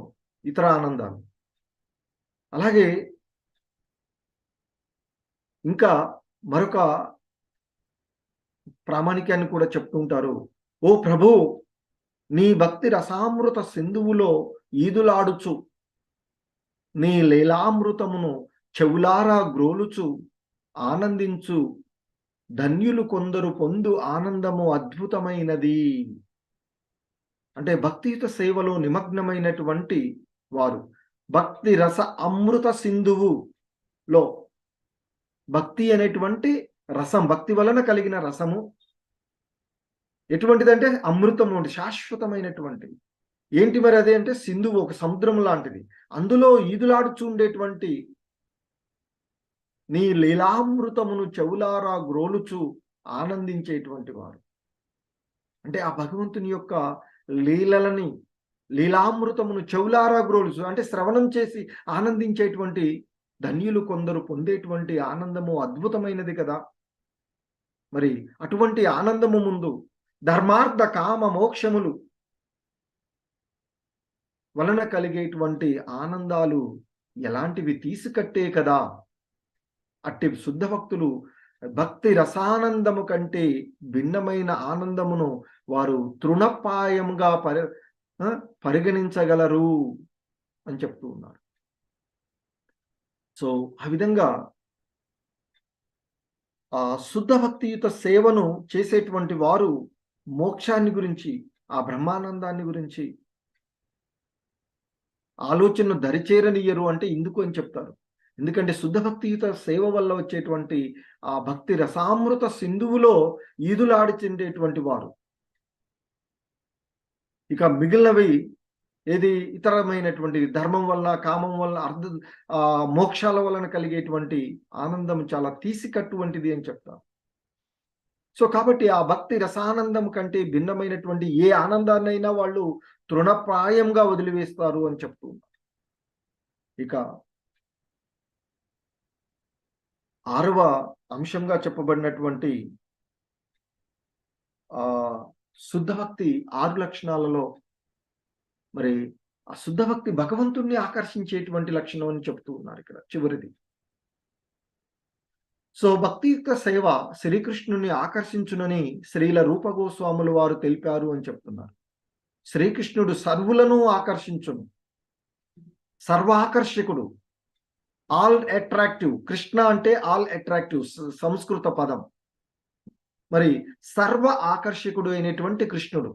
A: ఇతర ఆనందాలు. అలాగే ఇంకా మరొక ప్రామాణికాన్ని కూడా చెప్తుంటారు. ఓ ప్రభు, నీ భక్తి రసామృత సింధువులో ఈదులాడుచు నీ లీలామృతమును చెవులారా గ్రోలుచు ఆనందించు ధన్యులు కొందరు పొందు ఆనందము అద్భుతమైనది. అంటే భక్తియుత సేవలో నిమగ్నమైనటువంటి వారు భక్తి రస అమృత సింధువులో, భక్తి అనేటువంటి రసం, భక్తి వలన కలిగిన రసము ఎటువంటిదంటే అమృతం అంటే శాశ్వతమైనటువంటిది. ఏంటి మరి అదే అంటే సింధువు, ఒక సముద్రం లాంటిది. అందులో ఈదులాడుచూ ఉండేటువంటి నీ లీలామృతమును చెవులారా గ్రోలుచు ఆనందించేటువంటి వారు. అంటే ఆ భగవంతుని యొక్క లీలలని, లీలామృతమును చెవులారా గ్రోలుచు అంటే శ్రవణం చేసి ఆనందించేటువంటి ధన్యులు కొందరు పొందేటువంటి ఆనందము అద్భుతమైనది కదా. మరి అటువంటి ఆనందము ముందు ధర్మార్థ కామ మోక్షములు వలన కలిగేటువంటి ఆనందాలు ఎలాంటివి తీసుకట్టే కదా. అట్టి శుద్ధ భక్తులు భక్తి రసానందము కంటే భిన్నమైన ఆనందమును వారు తృణప్రాయంగా పరిగణించగలరు అని చెప్తూ ఉన్నారు. సో ఆ విధంగా ఆ శుద్ధ భక్తియుత సేవను చేసేటువంటి వారు మోక్షాన్ని గురించి, ఆ బ్రహ్మానందాన్ని గురించి ఆలోచనను దరిచేరనియ్యరు. అంటే ఇందుకు అని చెప్తారు. ఎందుకంటే శుద్ధ భక్తియుత సేవ వల్ల వచ్చేటువంటి ఆ భక్తి రసామృత సింధువులో ఈదులాడి చెందేటువంటి వారు ఇక మిగిలినవి ఏది ఇతరమైనటువంటి ధర్మం వల్ల, కామం వల్ల, మోక్షాల వలన కలిగేటువంటి ఆనందం చాలా తీసికట్టువంటిది అని చెప్తారు. సో కాబట్టి ఆ భక్తి రసానందం కంటే భిన్నమైనటువంటి ఏ ఆనందాన్నైనా వాళ్ళు తృణప్రాయంగా వదిలివేస్తారు అని చెప్తూ ఉన్నారు. ఇక 6వ అంశంగా చెప్పబడినటువంటి శుద్ధ భక్తి 6 లక్షణాలలో మరి ఆ శుద్ధ భక్తి భగవంతుణ్ణి ఆకర్షించేటువంటి లక్షణం అని చెప్తూ ఉన్నారు ఇక్కడ చివరిది. సో భక్తియుక్త సేవ శ్రీకృష్ణుని ఆకర్షించునని శ్రీల రూపగోస్వాములు వారు తెలిపారు అని చెప్తున్నారు. శ్రీకృష్ణుడు సర్వులను ఆకర్షించును, సర్వాకర్షకుడు, ఆల్ అట్రాక్టివ్. కృష్ణ అంటే ఆల్ అట్రాక్టివ్ సంస్కృత పదం. మరి సర్వ ఆకర్షకుడు అయినటువంటి కృష్ణుడు,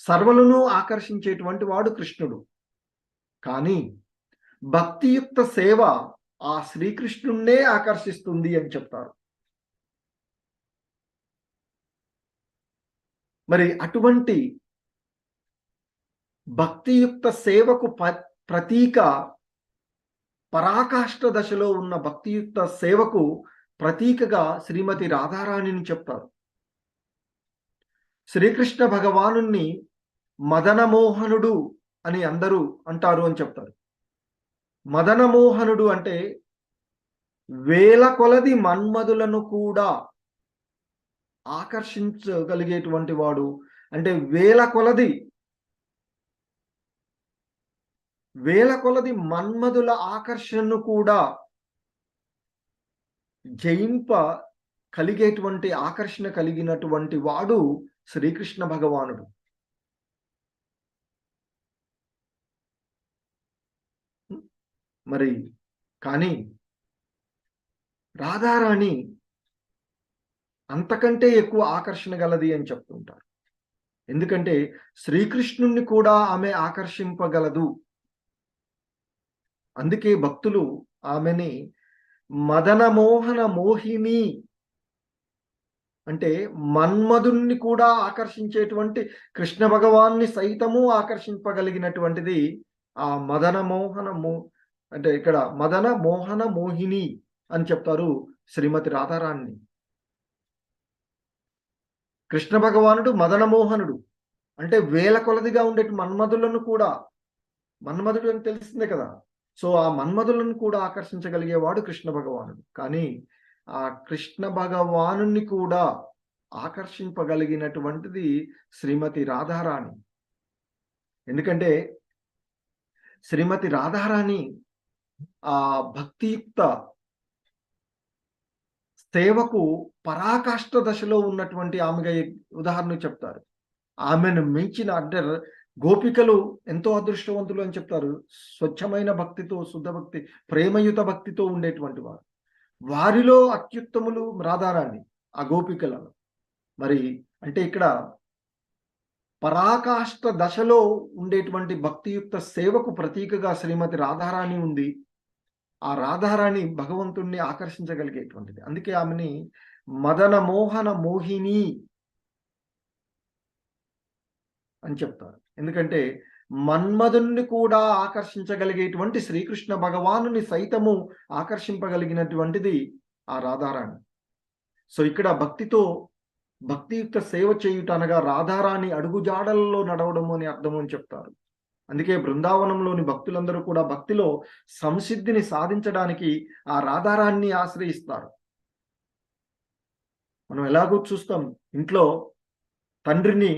A: సర్వలను ఆకర్షించేటువంటి వాడు కృష్ణుడు. కానీ భక్తియుక్త సేవ ఆ శ్రీకృష్ణున్నే ఆకర్షిస్తుంది అని చెప్తారు. మరి అటువంటి భక్తియుక్త సేవకు ప్రతీక, పరాకాష్ఠ దశలో ఉన్న భక్తియుక్త సేవకు ప్రతీకగా శ్రీమతి రాధారాణిని చెప్తారు. శ్రీకృష్ణ భగవానుణ్ణి మదనమోహనుడు అని అందరూ అంటారు అని చెప్తారు. మదనమోహనుడు అంటే వేల కొలది మన్మధులను కూడా ఆకర్షించగలిగేటువంటి వాడు. అంటే వేల కొలది మన్మధుల ఆకర్షణను కూడా జయింప కలిగేటువంటి ఆకర్షణ కలిగినటువంటి వాడు శ్రీకృష్ణ భగవానుడు. మరి కానీ రాధారాణి అంతకంటే ఎక్కువ ఆకర్షణ గలది అని చెప్తుంటారు. ఎందుకంటే శ్రీకృష్ణుణ్ణి కూడా ఆమె ఆకర్షింపగలదు. అందుకే భక్తులు ఆమెని మదన మోహన మోహిని అంటే మన్మధుణ్ణి కూడా ఆకర్షించేటువంటి కృష్ణ భగవాన్ని సైతము ఆకర్షింపగలిగినటువంటిది ఆ మదన మోహన అంటే ఇక్కడ మదన మోహన మోహిని అని చెప్తారు శ్రీమతి రాధారాణి. కృష్ణ భగవానుడు మదన మోహనుడు అంటే వేల కొలదిగా ఉండే మన్మధులను కూడా, మన్మధుడు అని తెలిసిందే కదా, సో ఆ మన్మధులను కూడా ఆకర్షించగలిగేవాడు కృష్ణ భగవానుడు. కానీ ఆ కృష్ణ భగవానుని కూడా ఆకర్షింపగలిగినటువంటిది శ్రీమతి రాధారాణి. ఎందుకంటే శ్రీమతి రాధారాణి ఆ భక్తియుక్త సేవకు పరాకాష్ఠ దశలో ఉన్నటువంటి ఆమెగా ఉదాహరణ చెప్తారు. ఆమెను మించిన అంటే గోపికలు ఎంతో అదృష్టవంతులు అని చెప్తారు. స్వచ్ఛమైన భక్తితో, శుద్ధ భక్తి, ప్రేమయుత భక్తితో ఉండేటువంటి వారు. వారిలో అత్యుత్తములు రాధారాణి ఆ గోపికలలో. మరి అంటే ఇక్కడ పరాకాష్ఠ దశలో ఉండేటువంటి భక్తియుక్త సేవకు ప్రతీకగా శ్రీమతి రాధారాణి ఉంది. ఆ రాధారాణి భగవంతుణ్ణి ఆకర్షించగలిగేటువంటిది. అందుకే ఆమెని మదన మోహన మోహిని అని చెప్తారు. ఎందుకంటే మన్మధుణ్ణి కూడా ఆకర్షించగలిగేటువంటి శ్రీకృష్ణ భగవానుని సైతము ఆకర్షింపగలిగినటువంటిది ఆ రాధారాణి. సో ఇక్కడ భక్తియుక్త సేవ చేయుట అనగా రాధారాణి అడుగుజాడల్లో నడవడము అని అర్థము అని చెప్తారు. అందుకే బృందావనంలోని భక్తులందరూ కూడా భక్తిలో సంసిద్ధిని సాధించడానికి ఆ రాధారాణిని ఆశ్రయిస్తారు. మనం ఎలాగో చూస్తాం, ఇంట్లో తండ్రిని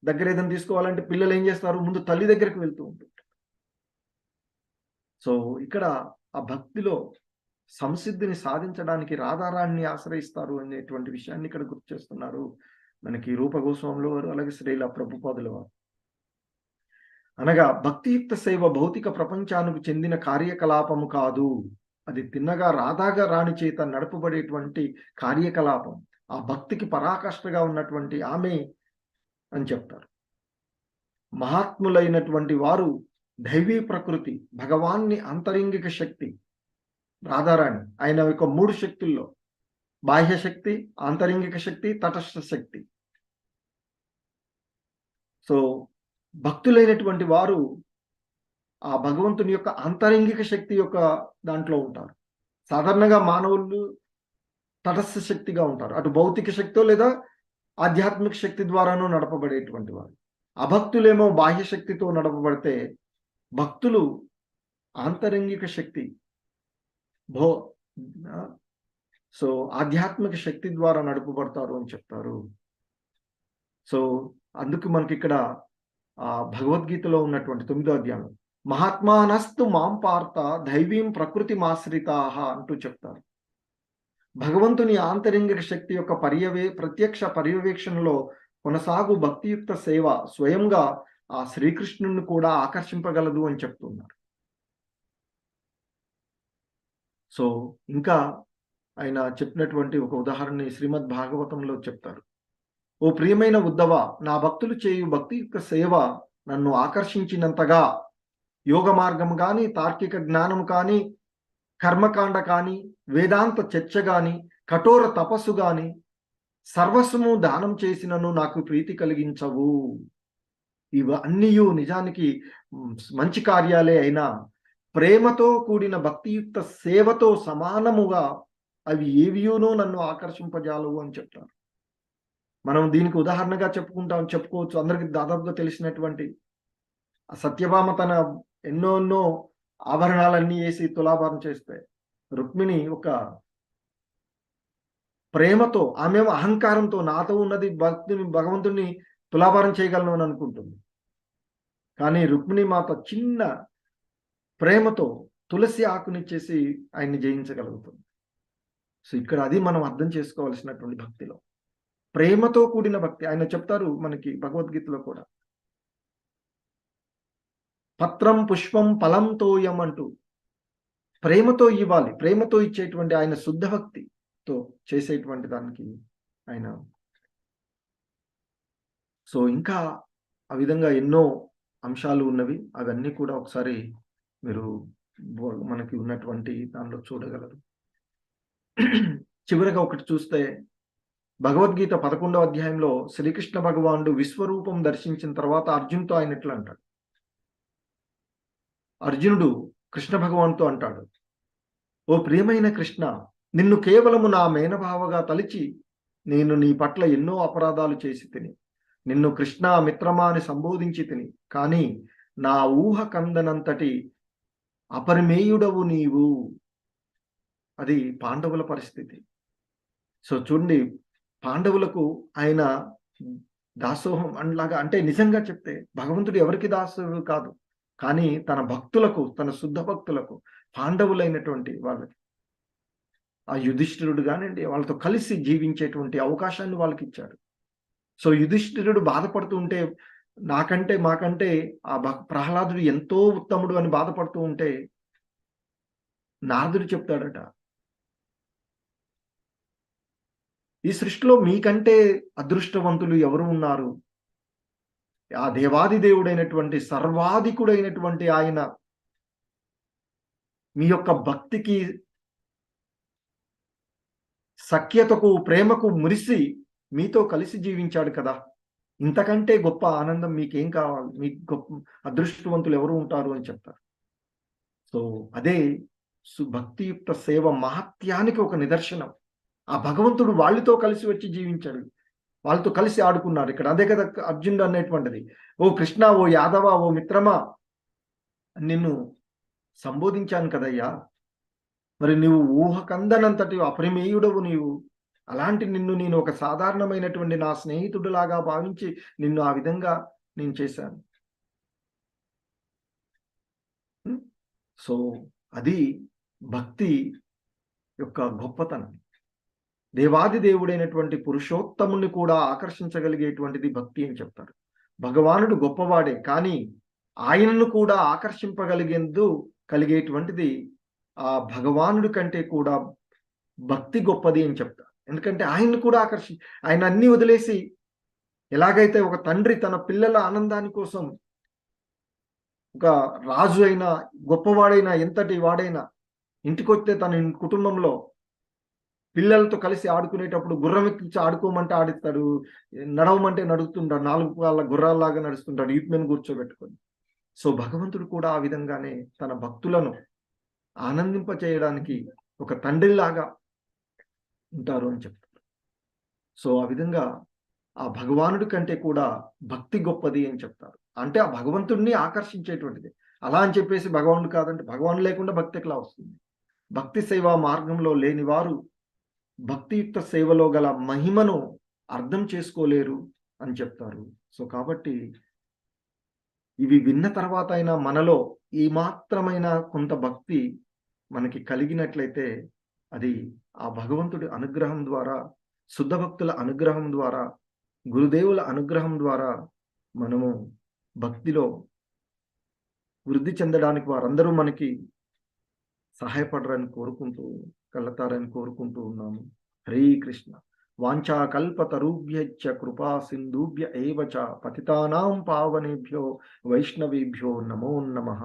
A: దగ్గర ఏదైనా తీసుకోవాలంటే పిల్లలు ఏం చేస్తారు, ముందు తల్లి దగ్గరికి వెళ్తూ ఉంటారు. సో ఇక్కడ ఆ భక్తిలో సంసిద్ధిని సాధించడానికి రాధారాణిని ఆశ్రయిస్తారు అనేటువంటి విషయాన్ని ఇక్కడ గుర్తు చేస్తున్నారు మనకి రూప గోస్వాముల వారు, అలాగే శ్రీల ప్రభుపాదుల వారు. అనగా భక్తియుక్త సేవ భౌతిక ప్రపంచానికి చెందిన కార్యకలాపము కాదు, అది తిన్నగా రాధాగా రాణి చేత నడపబడేటువంటి కార్యకలాపం. ఆ భక్తికి పరాకాష్ఠగా ఉన్నటువంటి ఆమె అని చెప్తారు. మహాత్ములైనటువంటి వారు దైవీ ప్రకృతి, భగవాన్ని అంతరింగిక శక్తి రాధారాణి. ఆయన యొక్క 3 శక్తుల్లో బాహ్య శక్తి, ఆంతరింగిక శక్తి, తటస్థ శక్తి. సో భక్తులైనటువంటి వారు ఆ భగవంతుని యొక్క అంతరింగిక శక్తి యొక్క దాంట్లో ఉంటారు. సాధారణంగా మానవులు తటస్థ శక్తిగా ఉంటారు, అటు భౌతిక శక్తితో లేదా ఆధ్యాత్మిక శక్తి ద్వారానూ నడపబడేటువంటి వారు. అభక్తులేమో బాహ్య శక్తితో నడపబడితే భక్తులు ఆంతరంగిక శక్తి సో ఆధ్యాత్మిక శక్తి ద్వారా నడుపబడతారు అని చెప్తారు. సో అందుకు మనకి ఇక్కడ భగవద్గీతలో ఉన్నటువంటి 9వ అధ్యాయం మహాత్మానస్తు మాం పార్త దైవీం ప్రకృతి మాశ్రితాహ అంటూ చెప్తారు. భగవంతుని ఆంతరింగిక శక్తి యొక్క ప్రత్యక్ష పర్యవేక్షణలో కొనసాగు భక్తియుక్త సేవ స్వయంగా ఆ శ్రీకృష్ణుని కూడా ఆకర్షింపగలదు అని చెప్తున్నారు. సో ఇంకా ఆయన చెప్పినటువంటి ఒక ఉదాహరణ శ్రీమద్ భాగవతంలో చెప్తారు. ఓ ప్రియమైన ఉద్ధవ, నా భక్తులు చేయు భక్తియుక్త సేవ నన్ను ఆకర్షించినంతగా యోగ మార్గం కానీ, తార్కిక జ్ఞానం కానీ, కర్మకాండ కానీ, వేదాంత చర్చ కానీ, కఠోర తపస్సు కానీ, సర్వస్వము దానం చేసినను నాకు ప్రీతి కలిగించవు. ఇవన్నీ నిజానికి మంచి కార్యాలే అయినా ప్రేమతో కూడిన భక్తియుక్త సేవతో సమానముగా అవి ఏవియూనో నన్ను ఆకర్షింపజాలవు అని చెప్తారు. మనం దీనికి ఉదాహరణగా చెప్పుకోవచ్చు. అందరికి దాదాపుగా తెలిసినటువంటి సత్యభామ తన ఎన్నో ఆభరణాలన్నీ వేసి తులాభారం చేస్తే రుక్మిణి ఒక ప్రేమతో, ఆమె అహంకారంతో నాతో ఉన్నది భగవంతుని తులాభారం చేయగలను అని అనుకుంటుంది. కానీ రుక్మిణి మాత చిన్న ప్రేమతో తులసి ఆకునిచ్చేసి ఆయన్ని జయించగలుగుతుంది. సో ఇక్కడ అది మనం అర్థం చేసుకోవాల్సినటువంటి భక్తిలో ప్రేమతో కూడిన భక్తి. ఆయన చెప్తారు మనకి భగవద్గీతలో కూడా, పత్రం పుష్పం ఫలం తోయం అంటూ ప్రేమతో ఇవ్వాలి. ప్రేమతో ఇచ్చేటువంటి ఆయన శుద్ధ భక్తితో చేసేటువంటి దానికి ఆయన. సో ఇంకా ఆ విధంగా ఎన్నో అంశాలు ఉన్నవి. అవన్నీ కూడా ఒకసారి మీరు మనకి ఉన్నటువంటి దానిలో చూడగలరు. చివరిగా ఒకటి చూస్తే భగవద్గీత 11వ అధ్యాయంలో శ్రీకృష్ణ భగవానుడు విశ్వరూపం దర్శించిన తర్వాత అర్జున్తో ఆయన ఎట్లా అంటాడు. అర్జునుడు కృష్ణ భగవాన్తో అంటాడు, ఓ ప్రియమైన కృష్ణ, నిన్ను కేవలము నా మేనభావగా తలిచి నేను నీ పట్ల ఎన్నో అపరాధాలు చేసి తిని నిన్ను కృష్ణ మిత్రమా అని సంబోధించి తిని, కానీ నా ఊహ కందనంతటి అపరిమేయుడవు నీవు. అది పాండవుల పరిస్థితి. సో చూడండి, పాండవులకు ఆయన దాసోహం అనలాగా, అంటే నిజంగా చెప్తే భగవంతుడు ఎవరికి దాసుడు కాదు, కానీ తన భక్తులకు, తన శుద్ధ భక్తులకు, పాండవులైనటువంటి వాళ్ళకి, ఆ యుధిష్ఠిరుడు కానివ్వండి, వాళ్ళతో కలిసి జీవించేటువంటి అవకాశాన్ని వాళ్ళకి ఇచ్చాడు. సో యుధిష్ఠిరుడు బాధపడుతూ ఉంటే, నాకంటే మాకంటే ఆ ప్రహ్లాదుడు ఎంతో ఉత్తముడు అని బాధపడుతూ ఉంటే నారదుడు చెప్తాడట, ఈ సృష్టిలో మీకంటే అదృష్టవంతులు ఎవరు ఉన్నారు? ఆ దేవాది దేవుడైనటువంటి సర్వాధికుడైనటువంటి ఆయన మీ యొక్క భక్తికి, సఖ్యతకు, ప్రేమకు మురిసి మీతో కలిసి జీవించాడు కదా. ఇంతకంటే గొప్ప ఆనందం మీకేం కావాలి? మీకు గొప్ప అదృష్టవంతులు ఎవరు ఉంటారు అని చెప్తారు. సో అదే భక్తియుక్త సేవ మహత్యానికి ఒక నిదర్శనం. ఆ భగవంతుడు వాళ్ళతో కలిసి వచ్చి జీవించాడు, వాళ్ళతో కలిసి ఆడుకున్నాడు. ఇక్కడ అదే కదా అర్జునుడు అనేటువంటిది, ఓ కృష్ణ, ఓ యాదవ, ఓ మిత్రమా నిన్ను సంబోధించాను కదయ్యా, మరి నువ్వు ఊహకందనంతటి అపరిమేయుడవు నీవు. అలాంటి నిన్ను నేను ఒక సాధారణమైనటువంటి నా స్నేహితుడిలాగా భావించి నిన్ను ఆ విధంగా నేను చేశాను. సో అది భక్తి యొక్క గొప్పతనం. దేవాది దేవుడైనటువంటి పురుషోత్తముని కూడా ఆకర్షించగలిగేటువంటిది భక్తి అని చెప్తారు. భగవానుడు గొప్పవాడే, కానీ ఆయనను కూడా కలిగేటువంటిది ఆ భగవానుడి కంటే కూడా భక్తి గొప్పది అని చెప్తారు. ఎందుకంటే ఆయన్ని కూడా ఆయన అన్ని వదిలేసి, ఎలాగైతే ఒక తండ్రి తన పిల్లల ఆనందాని కోసం, ఒక రాజు అయినా గొప్పవాడైనా ఎంతటి వాడైనా ఇంటికొస్తే తన కుటుంబంలో పిల్లలతో కలిసి ఆడుకునేటప్పుడు గుర్రం ఎక్కించి ఆడుకోమంటే ఆడిస్తాడు, నడవమంటే నడుస్తుంటాడు, 4 కాళ్ళ గుర్రాల్లాగా నడుస్తుంటాడు వీపు మీద కూర్చోబెట్టుకొని. సో భగవంతుడు కూడా ఆ విధంగానే తన భక్తులను ఆనందింప చేయడానికి ఒక తండ్రిలాగా ఉంటారు అని చెప్తారు. సో ఆ విధంగా ఆ భగవానుడి కంటే కూడా భక్తి గొప్పది అని చెప్తారు. అంటే ఆ భగవంతుడిని ఆకర్షించేటువంటిది. అలా అని చెప్పేసి భగవానుడు కాదంటే, భగవానుడు లేకుండా భక్తి ఎట్లా వస్తుంది? భక్తి సేవా మార్గంలో లేని వారు భక్తియుక్త సేవలో గల మహిమను అర్థం చేసుకోలేరు అని చెప్తారు. సో కాబట్టి ఇవి విన్న తర్వాత అయినా మనలో ఈ మాత్రమైన కొంత భక్తి మనకి కలిగినట్లయితే, అది ఆ భగవంతుడి అనుగ్రహం ద్వారా, శుద్ధ భక్తుల అనుగ్రహం ద్వారా, గురుదేవుల అనుగ్రహం ద్వారా మనము భక్తిలో వృద్ధి చెందడానికి వారందరూ మనకి సహాయపడరని కోరుకుంటూ, కలతారని కోరుకుంటూ ఉన్నాము. హరే కృష్ణ. వాంఛాకల్పతరుభ్యశ్చ కృపా సింధుభ్య ఏవ చ పతితానాం పావనేభ్యో వైష్ణవేభ్యో నమో నమః.